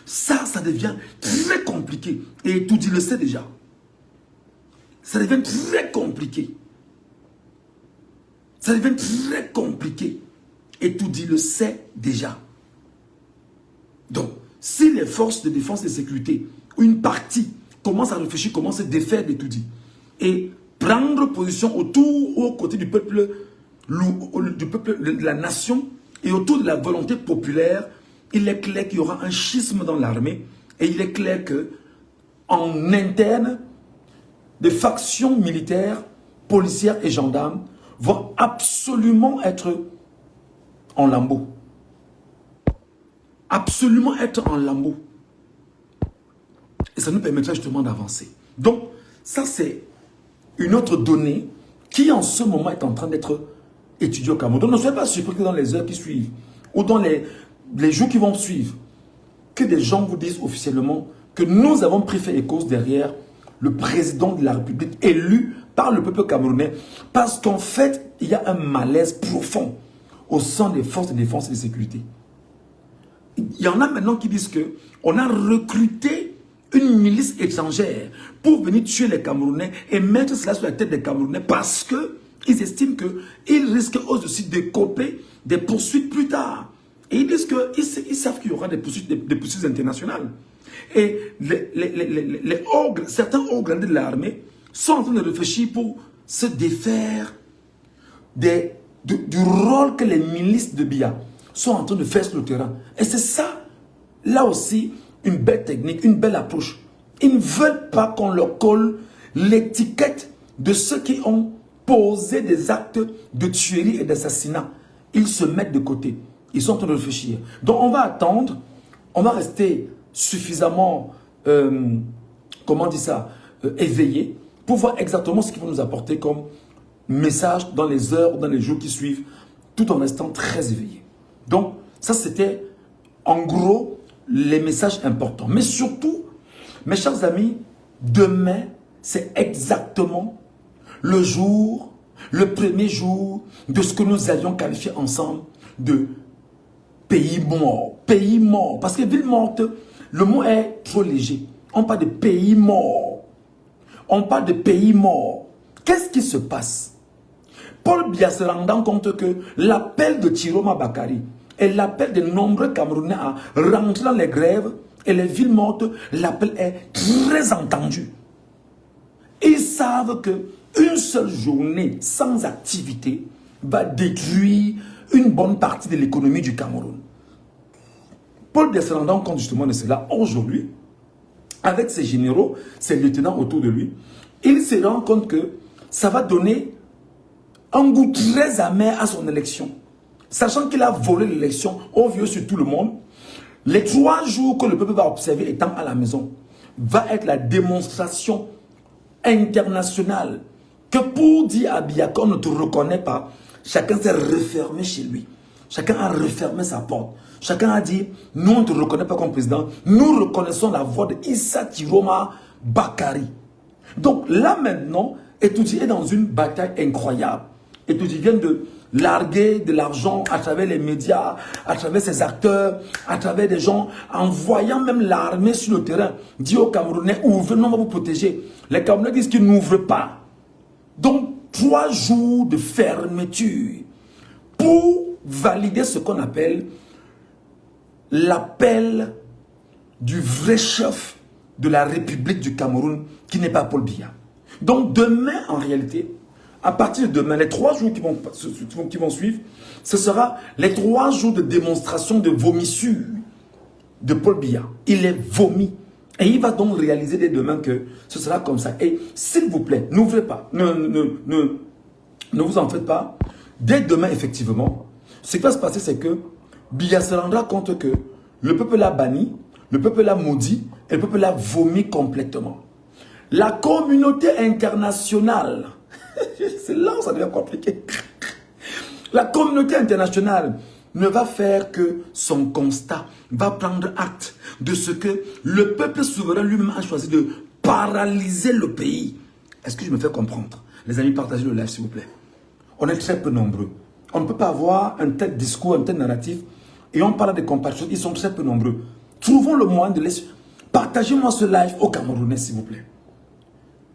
Ça devient très compliqué. Et tout dit le sait déjà. Ça devient très compliqué. Ça devient très compliqué. Et tout dit le sait déjà. Donc, si les forces de défense et de sécurité, une partie, commence à réfléchir comment se défaire de tout dit, et prendre position autour, aux côtés du peuple, de la nation, et autour de la volonté populaire, il est clair qu'il y aura un schisme dans l'armée, et il est clair que, en interne, des factions militaires, policières et gendarmes vont absolument être en lambeaux. Absolument être en lambeaux. Et ça nous permettra justement d'avancer. Donc, ça c'est une autre donnée qui en ce moment est en train d'être étudiée au Cameroun. Donc, ne soyez pas surpris que dans les heures qui suivent, ou dans les jours qui vont suivre, que des gens vous disent officiellement que nous avons pris fait et cause derrière le président de la République élu par le peuple camerounais, parce qu'en fait, il y a un malaise profond au sein des forces de défense et de sécurité. Il y en a maintenant qui disent qu'on a recruté une milice étrangère pour venir tuer les Camerounais et mettre cela sur la tête des Camerounais parce qu'ils estiment qu'ils risquent aussi de coper des poursuites plus tard. Et ils disent qu'ils savent qu'il y aura des poursuites internationales. Et certains hauts gradés de l'armée sont en train de réfléchir pour se défaire du rôle que les milices de Biya sont en train de faire sur le terrain. Et c'est ça, là aussi, une belle technique, une belle approche. Ils ne veulent pas qu'on leur colle l'étiquette de ceux qui ont posé des actes de tuerie et d'assassinat. Ils se mettent de côté. Ils sont en train de réfléchir. Donc on va attendre, on va rester suffisamment, comment on dit ça, éveillé pour voir exactement ce qu'ils vont nous apporter comme message dans les heures, dans les jours qui suivent, tout en restant très éveillé. Donc, ça c'était en gros les messages importants. Mais surtout, mes chers amis, demain, c'est exactement le jour, le premier jour de ce que nous allions qualifier ensemble de pays mort. Pays mort. Parce que ville morte, le mot est trop léger. On parle de pays mort. On parle de pays mort. Qu'est-ce qui se passe? Paul Biya se rendant compte que l'appel de Chiroma Bakari et l'appel de nombreux Camerounais à rentrer dans les grèves et les villes mortes, l'appel est très entendu. Ils savent qu'une seule journée sans activité va détruire une bonne partie de l'économie du Cameroun. Paul Biya se rendant compte justement de cela aujourd'hui, avec ses généraux, ses lieutenants autour de lui, il se rend compte que ça va donner un goût très amer à son élection. Sachant qu'il a volé l'élection au vieux sur tout le monde, les 3 jours que le peuple va observer étant à la maison, va être la démonstration internationale que pour dire à Biya qu'on ne te reconnaît pas, chacun s'est refermé chez lui. Chacun a refermé sa porte. Chacun a dit, nous on ne te reconnaît pas comme président, nous reconnaissons la voix de Issa Chiroma Bakari. Donc là maintenant, Etoudi est dans une bataille incroyable. Etoudi vient de larguer de l'argent à travers les médias, à travers ses acteurs, à travers des gens, en voyant même l'armée sur le terrain, dit aux Camerounais, ouvrez, nous on va vous protéger. Les Camerounais disent qu'ils n'ouvrent pas. Donc 3 jours de fermeture pour valider ce qu'on appelle l'appel du vrai chef de la République du Cameroun, qui n'est pas Paul Biya. Donc demain, en réalité, À partir de demain, les 3 jours qui vont suivre, ce sera les 3 jours de démonstration de vomissure de Paul Biya. Il est vomi. Et il va donc réaliser dès demain que ce sera comme ça. Et s'il vous plaît, n'ouvrez pas. Ne vous en faites pas. Dès demain, effectivement, ce qui va se passer, c'est que Biya se rendra compte que le peuple l'a banni, le peuple l'a maudit et le peuple l'a vomi complètement. La communauté internationale, c'est là où ça devient compliqué. La communauté internationale ne va faire que son constat, va prendre acte de ce que le peuple souverain lui-même a choisi de paralyser le pays. Est-ce que je me fais comprendre? Les amis, partagez le live s'il vous plaît. On est très peu nombreux. On ne peut pas avoir un tel discours, un tel narratif, et on parle des compatriotes, ils sont très peu nombreux. Trouvons le moyen de laisser... Partagez-moi ce live aux Camerounais s'il vous plaît.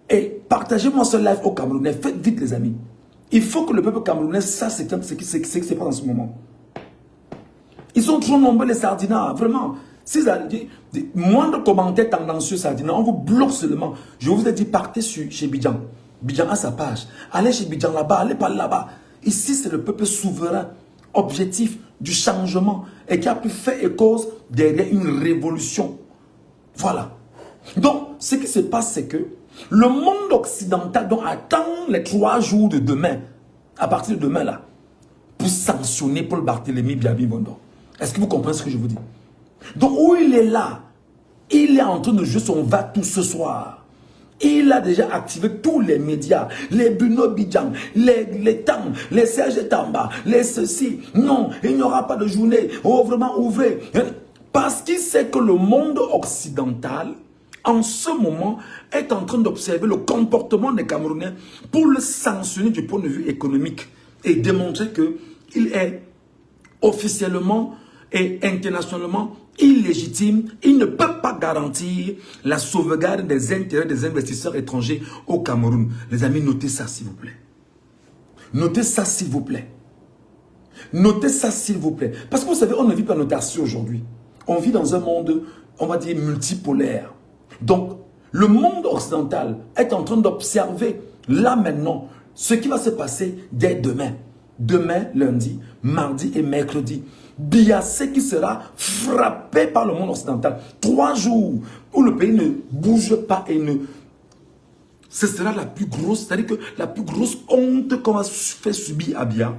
Et partagez-moi ce live aux Camerounais. Faites vite les amis. Il faut que le peuple camerounais sache ce qui se passe en ce moment. Ils sont trop nombreux les sardinats, vraiment. Si moindre commentaire tendancieux sardinat, on vous bloque seulement. Je vous ai dit, partez chez Bidjan. Bidjan a sa page. Allez chez Bidjan là-bas, allez par là-bas. Ici, c'est le peuple souverain, objectif du changement et qui a pu faire et cause derrière une révolution. Voilà. Donc, ce qui se passe, c'est que le monde occidental donc, attend les 3 jours de demain, à partir de demain là, pour sanctionner Paul Barthélémy Biabi Bondo. Est-ce que vous comprenez ce que je vous dis? Donc, où il est là, il est en train de jouer son va-tout ce soir. Il a déjà activé tous les médias, les Bruno Bidjan, les TAM, les Serge Tamba, les ceci. Non, il n'y aura pas de journée. Oh, vraiment, ouvrez. Parce qu'il sait que le monde occidental, en ce moment, est en train d'observer le comportement des Camerounais pour le sanctionner du point de vue économique et démontrer qu'il est officiellement et internationalement illégitime. Il ne peut pas garantir la sauvegarde des intérêts des investisseurs étrangers au Cameroun. Les amis, notez ça s'il vous plaît. Notez ça s'il vous plaît. Notez ça s'il vous plaît. Parce que vous savez, on ne vit pas notation aujourd'hui. On vit dans un monde, on va dire, multipolaire. Donc, le monde occidental est en train d'observer, là maintenant, ce qui va se passer dès demain. Demain, lundi, mardi et mercredi. Biya sait qui sera frappé par le monde occidental. 3 jours où le pays ne bouge pas et ne... Ce sera la plus grosse, c'est-à-dire que la plus grosse honte qu'on va faire subir à Biya.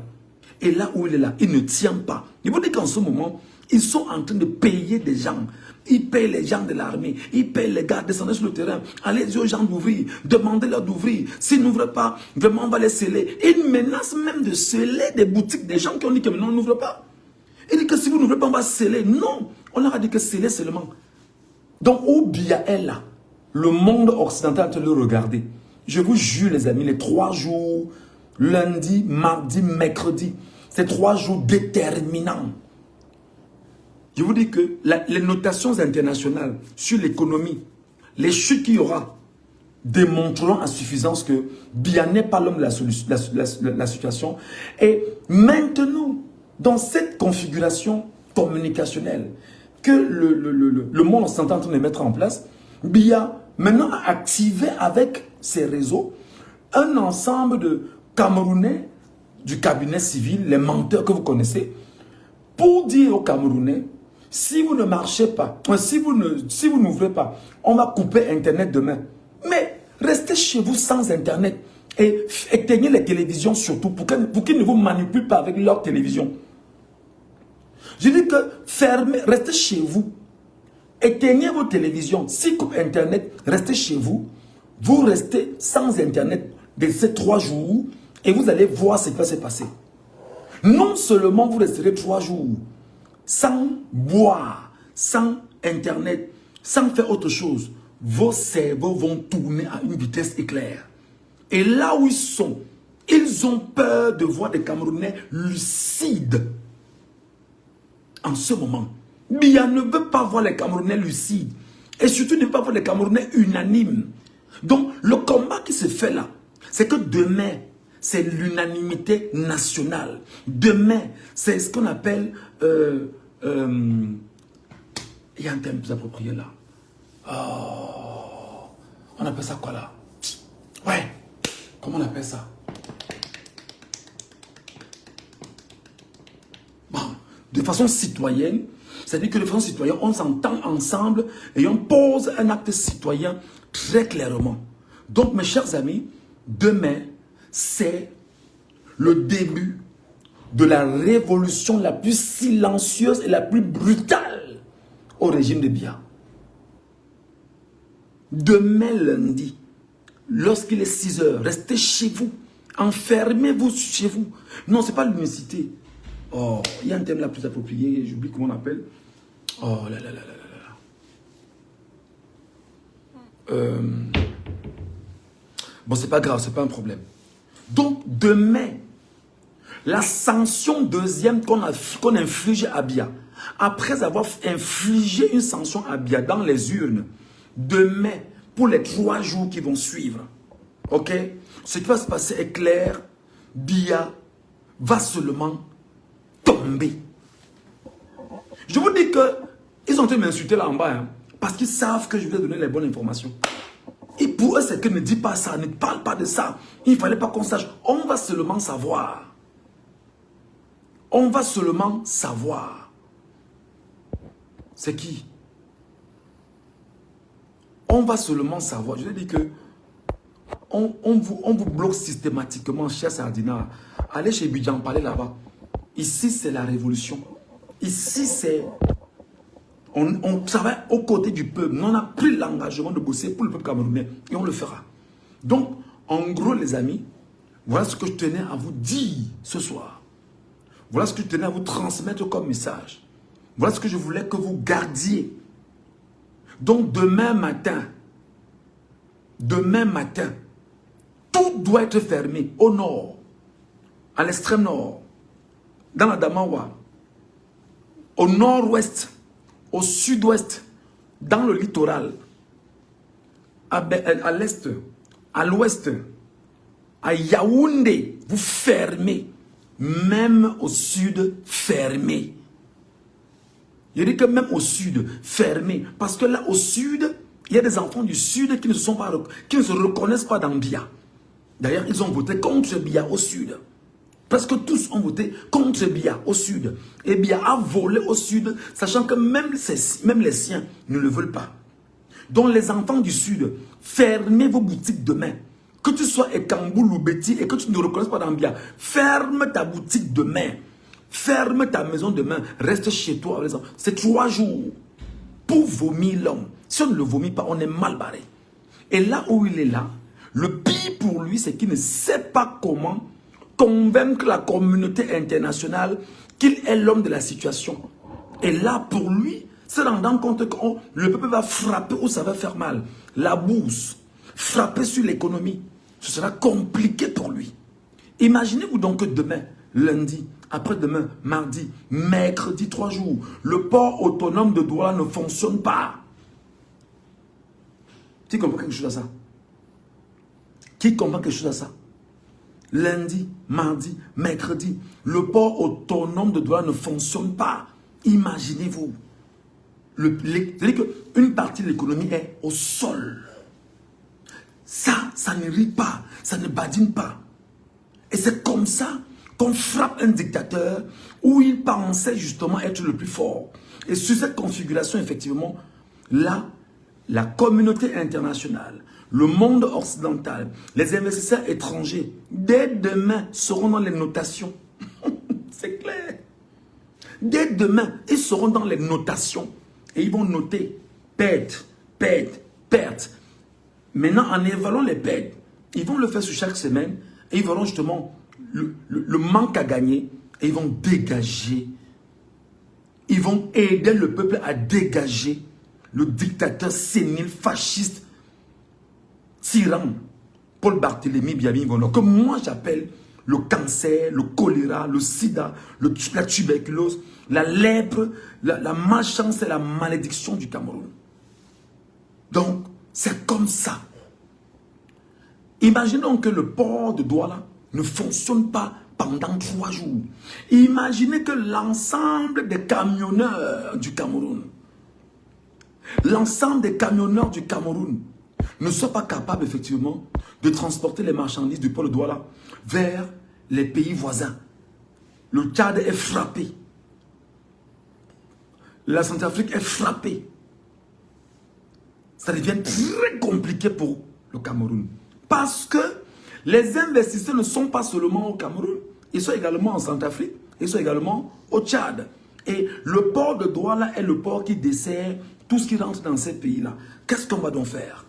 Et là où il est là, il ne tient pas. Il vous dit qu'en ce moment, ils sont en train de payer des gens. Ils payent les gens de l'armée. Ils payent les gars, descendez sur le terrain. Allez dire aux gens d'ouvrir. Demandez-leur d'ouvrir. S'ils n'ouvrent pas, vraiment on va les sceller. Ils menacent même de sceller des boutiques des gens qui ont dit que maintenant on n'ouvre pas. Il dit que si vous n'ouvrez pas, on va sceller. Non, on leur a dit que sceller seulement. Donc, où Biya est là, le monde occidental est en train de le regarder. Je vous jure les amis, les 3 jours, lundi, mardi, mercredi, ces 3 jours déterminants. Je vous dis que les notations internationales sur l'économie, les chutes qu'il y aura, démontreront à suffisance que Biya n'est pas l'homme de la situation. Et maintenant, dans cette configuration communicationnelle que le monde occidental est en train de mettre en place, Biya maintenant a activé avec ses réseaux un ensemble de Camerounais du cabinet civil, les menteurs que vous connaissez, pour dire aux Camerounais, si vous ne marchez pas, si vous n'ouvrez pas, on va couper Internet demain. Mais restez chez vous sans Internet et éteignez les télévisions surtout pour qu'ils ne vous manipulent pas avec leur télévision. Je dis que fermez, restez chez vous. Éteignez vos télévisions. Si coupe Internet, restez chez vous. Vous restez sans Internet de ces 3 jours et vous allez voir ce qui va se passer. Non seulement vous resterez 3 jours sans boire, sans Internet, sans faire autre chose, vos cerveaux vont tourner à une vitesse éclair. Et là où ils ont peur de voir des Camerounais lucides. En ce moment, Biya ne veut pas voir les Camerounais lucides. Et surtout ne veut pas voir les Camerounais unanimes. Donc, le combat qui se fait là, c'est que demain, c'est l'unanimité nationale. Demain, c'est ce qu'on appelle... il y a un terme plus approprié là. Oh, on appelle ça quoi là? Ouais, comment on appelle ça? façon citoyenne, c'est-à-dire que de façon citoyenne, on s'entend ensemble et on pose un acte citoyen très clairement. Donc, mes chers amis, demain, c'est le début de la révolution la plus silencieuse et la plus brutale au régime de Biya. Demain lundi, lorsqu'il est 6 heures, restez chez vous, enfermez-vous chez vous. Non, ce n'est pas l'unicité. Oh, il y a un thème là plus approprié, j'oublie comment on appelle. Oh là là là là là. Bon, c'est pas grave, c'est pas un problème. Donc, demain, la sanction deuxième qu'on inflige à Biya, après avoir infligé une sanction à Biya dans les urnes, demain, pour les 3 jours qui vont suivre, ok, ce qui va se passer est clair, Biya va seulement tomber. Je vous dis que ils ont été m'insulter là en bas, hein, parce qu'ils savent que je vais donner les bonnes informations. Et pour eux, c'est que ne dis pas ça, ne parle pas de ça. Il ne fallait pas qu'on sache. On va seulement savoir. On va seulement savoir. C'est qui? On va seulement savoir. Je veux dire que on vous bloque systématiquement, cher Sardina. Allez chez Bidjan, parlez là-bas. Ici, c'est la révolution. Ici, c'est... On travaille aux côtés du peuple. On a pris l'engagement de bosser pour le peuple camerounais. Et on le fera. Donc, en gros, les amis, voilà ce que je tenais à vous dire ce soir. Voilà ce que je tenais à vous transmettre comme message. Voilà ce que je voulais que vous gardiez. Donc, demain matin, tout doit être fermé au nord, à l'extrême nord, dans la Damawa, au nord-ouest, au sud-ouest, dans le littoral, à l'est, à l'ouest, à Yaoundé, vous fermez. Même au sud, fermé. Je dis que même au sud, fermé. Parce que là, au sud, il y a des enfants du sud qui ne se reconnaissent pas dans Biya. D'ailleurs, ils ont voté contre Biya au sud. Presque tous ont voté contre Biya au sud. Et Biya a volé au sud, sachant que même les siens ne le veulent pas. Donc les enfants du sud, fermez vos boutiques demain. Que tu sois Ekambou ou Betty et que tu ne reconnaisses pas dans Biya, ferme ta boutique demain. Ferme ta maison demain. Reste chez toi. C'est 3 jours pour vomir l'homme. Si on ne le vomit pas, on est mal barré. Et là où il est là, le pire pour lui, c'est qu'il ne sait pas comment convaincre la communauté internationale qu'il est l'homme de la situation. Et là, pour lui, se rendant compte que le peuple va frapper où ça va faire mal. La bourse, frapper sur l'économie, ce sera compliqué pour lui. Imaginez-vous donc que demain, lundi, après-demain, mardi, mercredi, 3 jours, le port autonome de Douala ne fonctionne pas. Qui comprend quelque chose à ça? Qui comprend quelque chose à ça? Lundi, mardi, mercredi, le port autonome de Douala ne fonctionne pas. Imaginez-vous. C'est-à-dire qu'une partie de l'économie est au sol. Ça ne rit pas, ça ne badine pas. Et c'est comme ça qu'on frappe un dictateur où il pensait justement être le plus fort. Et sur cette configuration, effectivement, là, la communauté internationale, le monde occidental, les investisseurs étrangers, dès demain, seront dans les notations. C'est clair. Dès demain, ils seront dans les notations. Et ils vont noter perte, perte, perte. Maintenant, en évaluant les pertes, ils vont le faire sur chaque semaine et ils verront justement le manque à gagner et ils vont dégager. Ils vont aider le peuple à dégager le dictateur sénile, fasciste, tyran, Paul Barthélemy Biya-Mingondor, que moi j'appelle le cancer, le choléra, le sida, la tuberculose, la lèpre, la malchance et la malédiction du Cameroun. Donc, c'est comme ça. Imaginons que le port de Douala ne fonctionne pas pendant 3 jours. Imaginez que l'ensemble des camionneurs du Cameroun, ne soient pas capables effectivement de transporter les marchandises du port de Douala vers les pays voisins. Le Tchad est frappé. la Centrafrique est frappée. Ça devient très compliqué pour le Cameroun. Parce que les investisseurs ne sont pas seulement au Cameroun, ils sont également en Centrafrique, ils sont également au Tchad. Et le port de Douala est le port qui dessert tout ce qui rentre dans ces pays-là. Qu'est-ce qu'on va donc faire?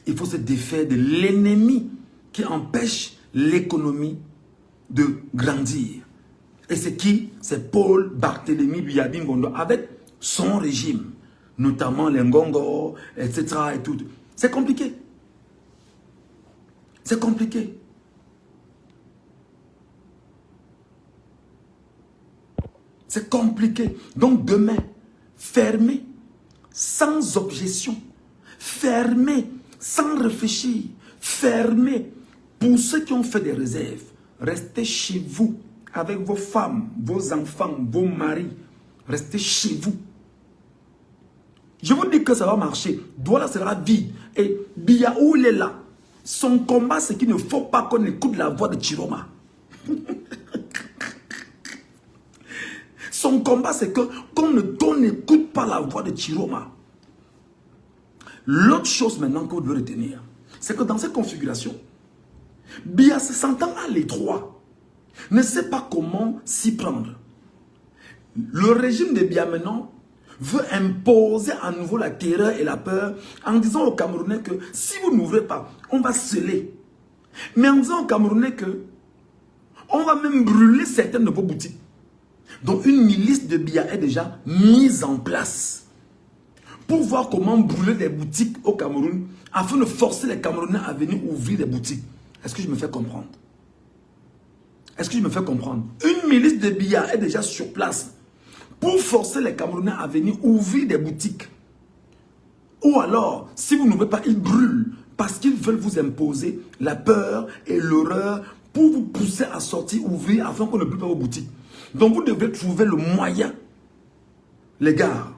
Il faut se défaire de l'ennemi qui empêche l'économie de grandir. Et c'est qui? C'est Paul Barthélemy Biyabi Ngondo avec son régime, notamment les Ngongo, etc. et tout. C'est compliqué. C'est compliqué. C'est compliqué. Donc demain, fermez sans objection. Fermez sans réfléchir. Fermez. Pour ceux qui ont fait des réserves, restez chez vous avec vos femmes, vos enfants, vos maris. Restez chez vous. Je vous dis que ça va marcher. Douala sera vide. Et Biyaou, il est là. Son combat, c'est qu'il ne faut pas qu'on écoute la voix de Chiroma. Son combat, c'est qu'on n'écoute pas la voix de Chiroma. L'autre chose maintenant que vous devez retenir, c'est que dans cette configuration, Biya se sentant à l'étroit, ne sait pas comment s'y prendre. Le régime de Biya maintenant veut imposer à nouveau la terreur et la peur en disant aux Camerounais que si vous n'ouvrez pas, on va sceller. Mais en disant aux Camerounais que on va même brûler certaines de vos boutiques. Donc une milice de Biya est déjà mise en place pour voir comment brûler des boutiques au Cameroun afin de forcer les Camerounais à venir ouvrir des boutiques. Est-ce que je me fais comprendre? Est-ce que je me fais comprendre? Une milice de Biya est déjà sur place pour forcer les Camerounais à venir ouvrir des boutiques. Ou alors, si vous n'ouvrez pas, ils brûlent parce qu'ils veulent vous imposer la peur et l'horreur pour vous pousser à sortir, ouvrir afin qu'on ne brûle pas vos boutiques. Donc vous devez trouver le moyen, les gars,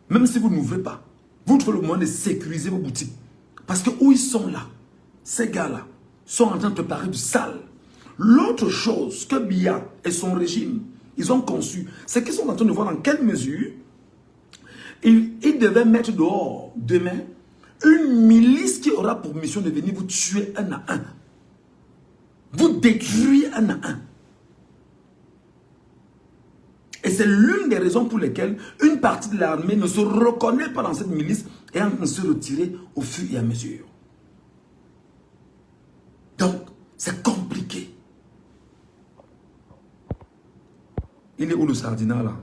même si vous n'ouvrez pas, vous trouvez le moyen de sécuriser vos boutiques. Parce que où ils sont là, ces gars-là sont en train de préparer du sale. L'autre chose que Biya et son régime, ils ont conçu, c'est qu'ils sont en train de voir dans quelle mesure ils devaient mettre dehors demain une milice qui aura pour mission de venir vous tuer un à un. Vous détruire un à un. Et c'est l'une des raisons pour lesquelles une partie de l'armée ne se reconnaît pas dans cette milice et en train de se retirer au fur et à mesure. Donc, c'est compliqué. Il est où le Sardina là?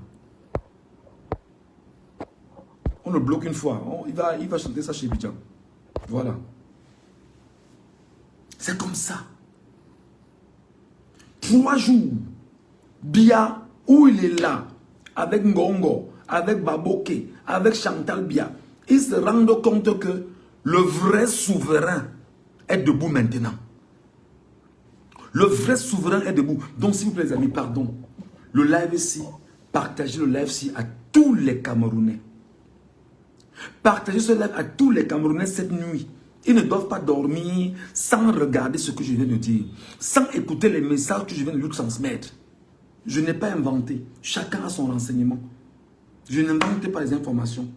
On le bloque une fois. Il va chanter ça chez Bidjan. Voilà. C'est comme ça. 3 jours. Biya, où il est là, avec Ngongo, avec Baboke, avec Chantal Biya, ils se rendent compte que le vrai souverain est debout maintenant. Le vrai souverain est debout. Donc, s'il vous plaît, les amis, pardon. Le live ici, partagez le live ici à tous les Camerounais. Partagez ce live à tous les Camerounais cette nuit. Ils ne doivent pas dormir sans regarder ce que je viens de dire, sans écouter les messages que je viens de lui transmettre. Je n'ai pas inventé. Chacun a son renseignement. Je n'invente pas les informations.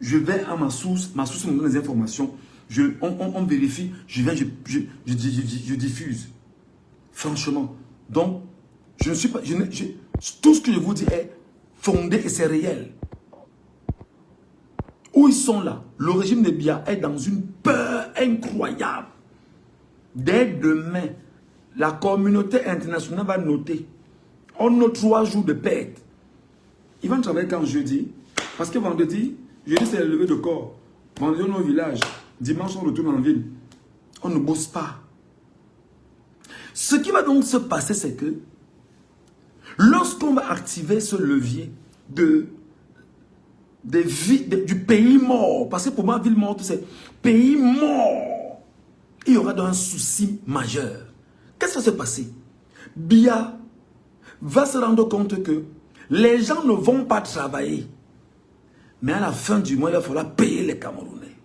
Je vais à ma source me donne les informations. On vérifie, je diffuse. Franchement. Donc, je ne suis pas... tout ce que je vous dis est fondé et c'est réel. Où ils sont là, le régime de Biya est dans une peur incroyable. Dès demain, la communauté internationale va noter. On a 3 jours de paix. Ils vont travailler quand jeudi. Parce que jeudi c'est le lever de corps. Vendredi on est au village. Dimanche on retourne en ville. On ne bosse pas. Ce qui va donc se passer, c'est que lorsqu'on va activer ce levier du pays mort, parce que pour moi, ville morte, c'est pays mort, il y aura donc un souci majeur. Qu'est-ce qui va se passer? Biya va se rendre compte que les gens ne vont pas travailler. Mais à la fin du mois, il va falloir payer les Camerounais.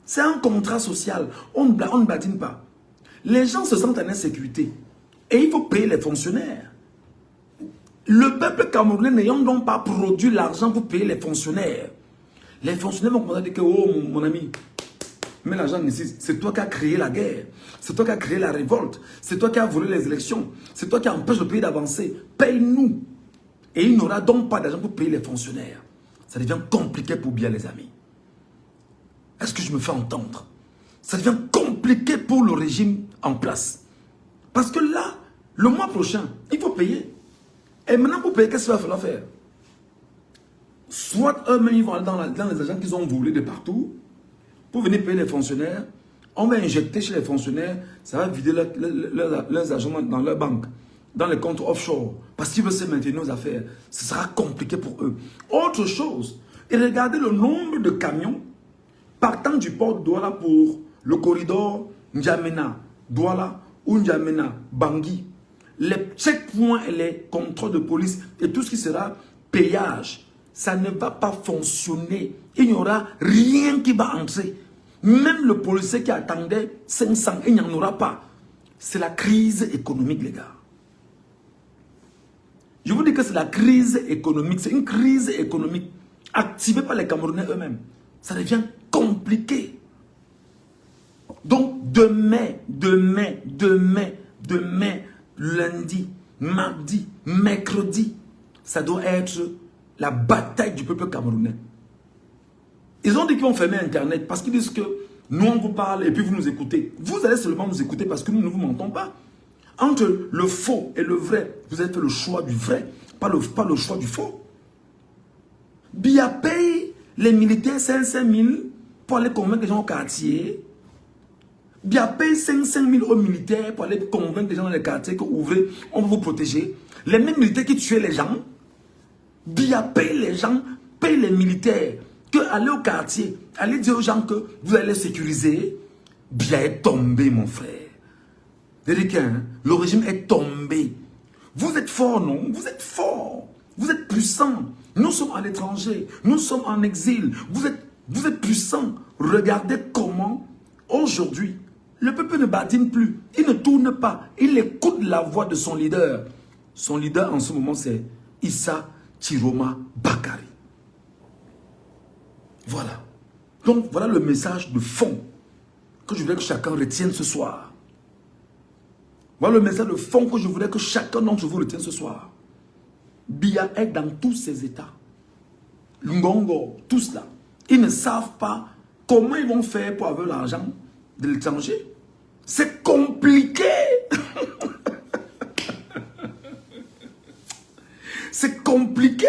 C'est un contrat social. On ne badine pas. Les gens se sentent en insécurité. Et il faut payer les fonctionnaires. Le peuple camerounais n'ayant donc pas produit l'argent pour payer les fonctionnaires vont commencer à dire que, oh mon ami, mais l'argent ici, c'est toi qui as créé la guerre, c'est toi qui as créé la révolte, c'est toi qui as volé les élections, c'est toi qui empêche le pays d'avancer. Paye-nous. Et il n'aura donc pas d'argent pour payer les fonctionnaires. Ça devient compliqué pour bien les amis. Est-ce que je me fais entendre? Ça devient compliqué pour le régime en place. Parce que là, le mois prochain, il faut payer. Et maintenant, pour payer, qu'est-ce qu'il va falloir faire? Soit eux-mêmes, ils vont aller dans les agents qu'ils ont volés de partout, pour venir payer les fonctionnaires. On va injecter chez les fonctionnaires, ça va vider leurs agents dans leur banque, dans les comptes offshore, parce qu'ils veulent se maintenir aux affaires. Ce sera compliqué pour eux. Autre chose, et regardez le nombre de camions partant du port de Douala pour le corridor N'Djamena, Douala ou N'Djamena, Bangui. Les checkpoints et les contrôles de police et tout ce qui sera payage, ça ne va pas fonctionner. Il n'y aura rien qui va entrer. Même le policier qui attendait 500, il n'y en aura pas. C'est la crise économique, les gars. Je vous dis que c'est la crise économique. C'est une crise économique activée par les Camerounais eux-mêmes. Ça devient compliqué. Donc, demain, lundi, mardi, mercredi, ça doit être la bataille du peuple camerounais. Ils ont dit qu'ils vont fermer Internet parce qu'ils disent que nous on vous parle et puis vous nous écoutez. Vous allez seulement nous écouter parce que nous ne vous mentons pas. Entre le faux et le vrai, vous avez fait le choix du vrai, pas le choix du faux. Biya paye les militaires 500 000 pour aller convaincre les gens au quartier. Biya paye 500 000 aux militaires pour aller convaincre les gens dans les quartiers que ouvrez, on va vous protéger. Les mêmes militaires qui tuaient les gens, Biya paye les gens, paye les militaires. Que aller au quartier, aller dire aux gens que vous allez les sécuriser. Biya est tombé, mon frère. Le régime est tombé. Vous êtes fort, non? Vous êtes fort. Vous êtes puissant. Nous sommes à l'étranger. Nous sommes en exil. Vous êtes puissant. Regardez comment, aujourd'hui, le peuple ne badine plus. Il ne tourne pas. Il écoute la voix de son leader. Son leader en ce moment, c'est Issa Chiroma Bakari. Voilà. Donc, voilà le message de fond que je voulais que chacun retienne ce soir. Voilà le message de fond que je voulais que chacun d'entre vous retienne ce soir. Biya est dans tous ses états. Ngongo, tout cela. Ils ne savent pas comment ils vont faire pour avoir l'argent de l'étranger. C'est compliqué. C'est compliqué.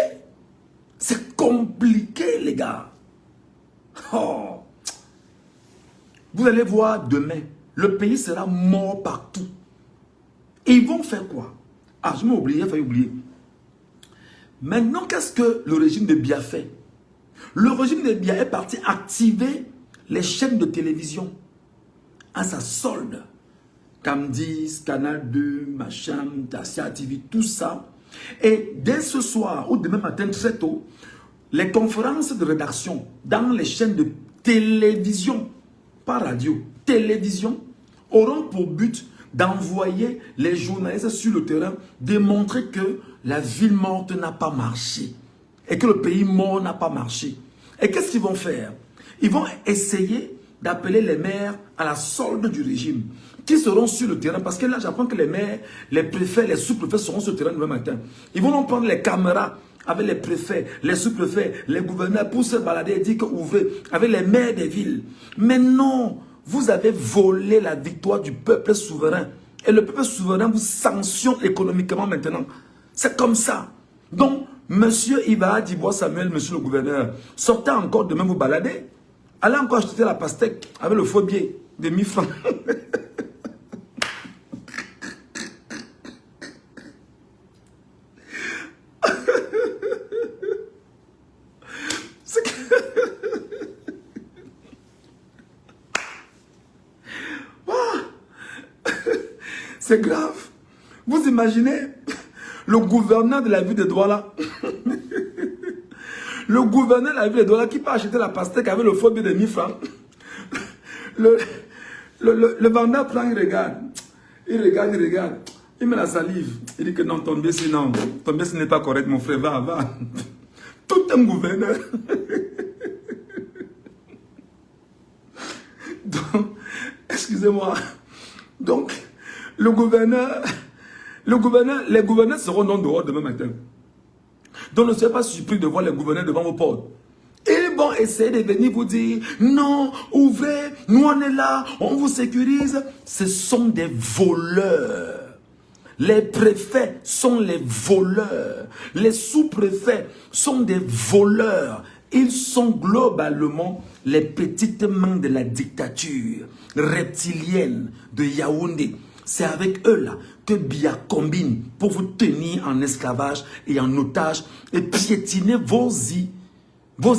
C'est compliqué, les gars. Oh. Vous allez voir demain, le pays sera mort partout. Et ils vont faire quoi? Ah, je m'ai oublié, il fallait oublier. Maintenant, qu'est-ce que le régime de Biya fait? Le régime de Biya est parti activer les chaînes de télévision à sa solde. Cam 10, Canal 2, machin, Tassia TV, tout ça. Et dès ce soir, ou demain matin très tôt, les conférences de rédaction dans les chaînes de télévision, pas radio, télévision, auront pour but d'envoyer les journalistes sur le terrain, démontrer que la ville morte n'a pas marché et que le pays mort n'a pas marché. Et qu'est-ce qu'ils vont faire? Ils vont essayer d'appeler les maires à la solde du régime, qui seront sur le terrain, parce que là j'apprends que les maires, les préfets, les sous-préfets seront sur le terrain demain matin. Ils vont donc prendre les caméras avec les préfets, les sous-préfets, les gouverneurs pour se balader et dire que ouvrez, avec les maires des villes. Mais non, vous avez volé la victoire du peuple souverain. Et le peuple souverain vous sanctionne économiquement maintenant. C'est comme ça. Donc, monsieur Iba Dibois Samuel, monsieur le gouverneur, sortez encore demain vous balader. Allez encore acheter la pastèque avec le faux billet de 1000 francs. C'est grave. Vous imaginez le gouverneur de la ville de Douala. Le gouverneur de la ville de Douala qui peut acheter la pastèque avec le faux billet de 1000 francs. Le vendeur prend, il regarde. Il regarde. Il met la salive. Il dit que non, ton BC, non. Ton BC n'est pas correct, mon frère. Va, va. Tout un gouverneur. Donc, excusez-moi. Donc, les gouverneurs seront non dehors demain matin. Donc, ne soyez pas surpris de voir les gouverneurs devant vos portes. Ils vont essayer de venir vous dire, non, ouvrez, nous on est là, on vous sécurise. Ce sont des voleurs. Les préfets sont les voleurs. Les sous-préfets sont des voleurs. Ils sont globalement les petites mains de la dictature reptilienne de Yaoundé. C'est avec eux là que Biya combine pour vous tenir en esclavage et en otage et piétiner vos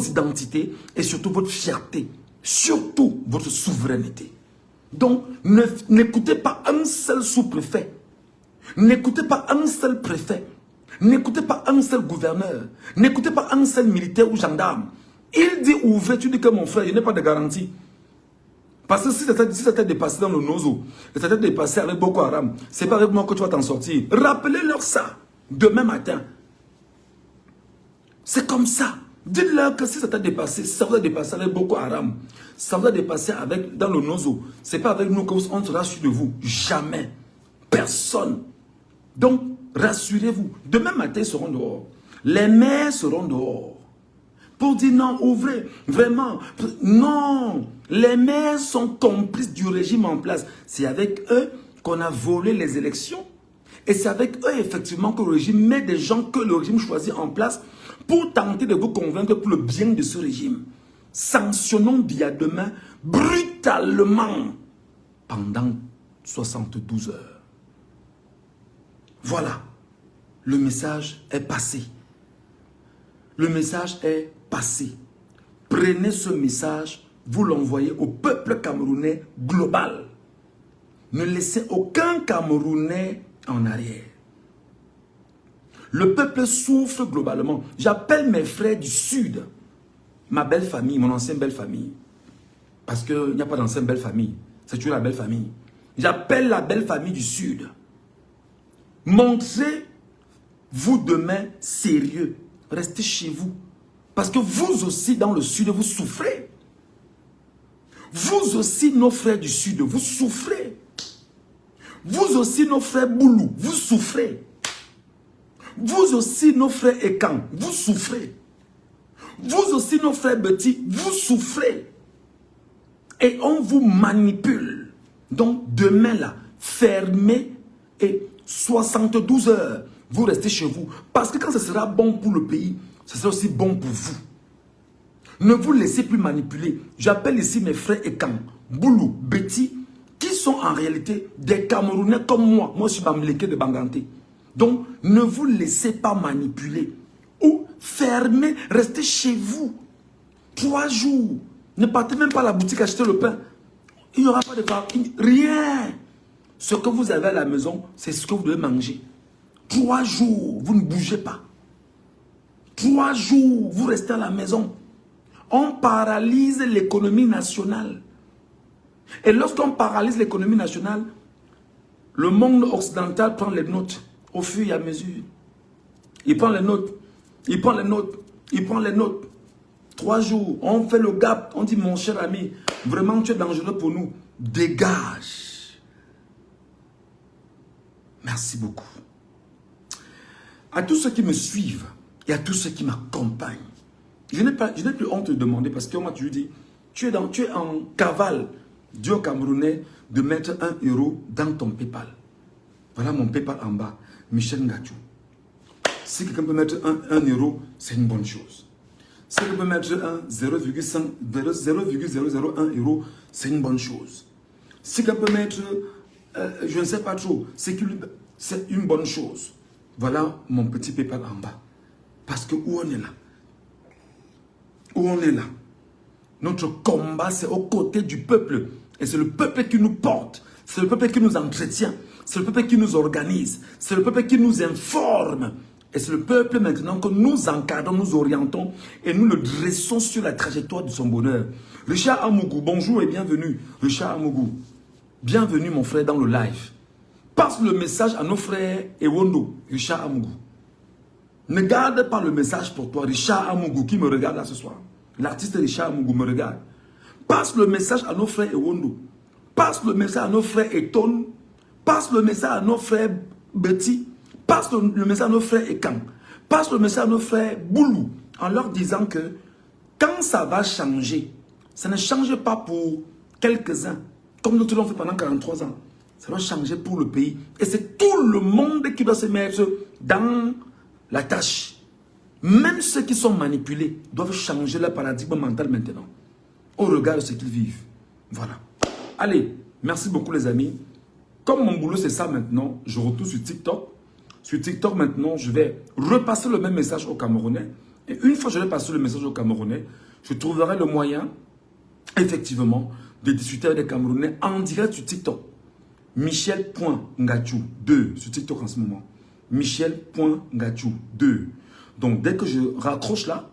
identités et surtout votre fierté, surtout votre souveraineté. Donc, n'écoutez pas un seul sous-préfet, n'écoutez pas un seul préfet, n'écoutez pas un seul gouverneur, n'écoutez pas un seul militaire ou gendarme. Il dit ouvrez, tu dis que mon frère, il n'y a pas de garantie. Parce que si ça t'a dépassé dans le nozo, si ça t'a dépassé avec Boko Haram, c'est pas avec moi que tu vas t'en sortir. Rappelez-leur ça demain matin. C'est comme ça. Dites-leur que si ça t'a dépassé, si ça vous a dépassé avec Boko Haram, ça vous a dépassé dans le nozo, c'est pas avec nous qu'on sera sûr de vous. Jamais. Personne. Donc, rassurez-vous. Demain matin, ils seront dehors. Les maires seront dehors. Pour dire non, ouvrez, vraiment. Non, les maires sont complices du régime en place. C'est avec eux qu'on a volé les élections. Et c'est avec eux, effectivement, que le régime met des gens que le régime choisit en place pour tenter de vous convaincre pour le bien de ce régime. Sanctionnons Biya demain brutalement pendant 72 heures. Voilà, le message est passé. Le message est passé. Prenez ce message, vous l'envoyez au peuple camerounais global. Ne laissez aucun Camerounais en arrière. Le peuple souffre globalement. J'appelle mes frères du Sud, ma belle famille, mon ancienne belle famille. Parce qu'il n'y a pas d'ancienne belle famille. C'est toujours la belle famille. J'appelle la belle famille du Sud. Montrez-vous demain sérieux. Restez chez vous. Parce que vous aussi, dans le Sud, vous souffrez. Vous aussi, nos frères du Sud, vous souffrez. Vous aussi, nos frères Boulou, vous souffrez. Vous aussi, nos frères Ekan, vous souffrez. Vous aussi, nos frères Betty, vous souffrez. Et on vous manipule. Donc, demain, là, fermez et 72 heures, vous restez chez vous. Parce que quand ce sera bon pour le pays, ce sera aussi bon pour vous. Ne vous laissez plus manipuler. J'appelle ici mes frères Ekan, Boulou, Betty, qui sont en réalité des Camerounais comme moi. Moi, je suis Bamileke de Banganté. Donc, ne vous laissez pas manipuler. Ou fermez, restez chez vous. 3 jours. Ne partez même pas à la boutique acheter le pain. Il n'y aura pas de parking. Rien. Ce que vous avez à la maison, c'est ce que vous devez manger. 3 jours, vous ne bougez pas. 3 jours, vous restez à la maison. On paralyse l'économie nationale. Et lorsqu'on paralyse l'économie nationale, le monde occidental prend les notes au fur et à mesure. Il prend les notes, il prend les notes, il prend les notes. 3 jours, on fait le gap, on dit mon cher ami, vraiment tu es dangereux pour nous. Dégage. Merci beaucoup. À tous ceux qui me suivent et à tous ceux qui m'accompagnent, je n'ai plus honte de demander parce que moi tu dis, tu es en cavale du Camerounais de mettre 1 euro dans ton PayPal. Voilà mon PayPal en bas, Michel Ngachou. Si quelqu'un peut mettre 1 euro, c'est une bonne chose. Si quelqu'un peut mettre 0,001 euro, c'est une bonne chose. Si quelqu'un peut mettre, je ne sais pas trop, c'est une bonne chose. Voilà mon petit PayPal en bas. Parce que où on est là? Où on est là? Notre combat, c'est aux côtés du peuple. Et c'est le peuple qui nous porte. C'est le peuple qui nous entretient. C'est le peuple qui nous organise. C'est le peuple qui nous informe. Et c'est le peuple maintenant que nous encadrons, nous orientons et nous le dressons sur la trajectoire de son bonheur. Richard Amougou, bonjour et bienvenue. Richard Amougou, bienvenue mon frère dans le live. Passe le message à nos frères Ewondo, Richard Amougou. Ne garde pas le message pour toi, Richard Amougou, qui me regarde là ce soir. L'artiste Richard Amougou me regarde. Passe le message à nos frères Ewondo. Passe le message à nos frères Eton. Passe le message à nos frères Betty. Passe le message à nos frères Ekan. Passe le message à nos frères Boulou. En leur disant que quand ça va changer, ça ne change pas pour quelques-uns. Comme nous l'avons fait pendant 43 ans. Ça va changer pour le pays. Et c'est tout le monde qui doit se mettre dans la tâche. Même ceux qui sont manipulés doivent changer leur paradigme mental maintenant. Au regard de ce qu'ils vivent. Voilà. Allez, merci beaucoup les amis. Comme mon boulot c'est ça maintenant, je retourne sur TikTok. Sur TikTok maintenant, je vais repasser le même message aux Camerounais. Et une fois que je vais passer le message aux Camerounais, je trouverai le moyen, effectivement, de discuter avec les Camerounais en direct sur TikTok. Michel.ngachou 2 sur TikTok en ce moment. Michel.ngachou 2. Donc dès que je raccroche là,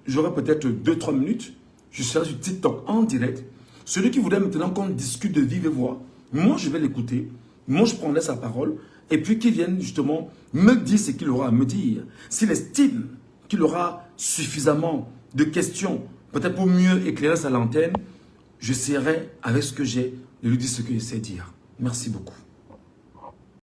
j'aurai peut-être 2-3 minutes. Je serai sur TikTok en direct. Celui qui voudrait maintenant qu'on discute de vive voix, moi je vais l'écouter. Moi je prendrai sa parole. Et puis qu'il vienne justement me dire ce qu'il aura à me dire. S'il estime qu'il aura suffisamment de questions, peut-être pour mieux éclairer sa lanterne, j'essaierai avec ce que j'ai de lui dire ce que je sais dire. Merci beaucoup.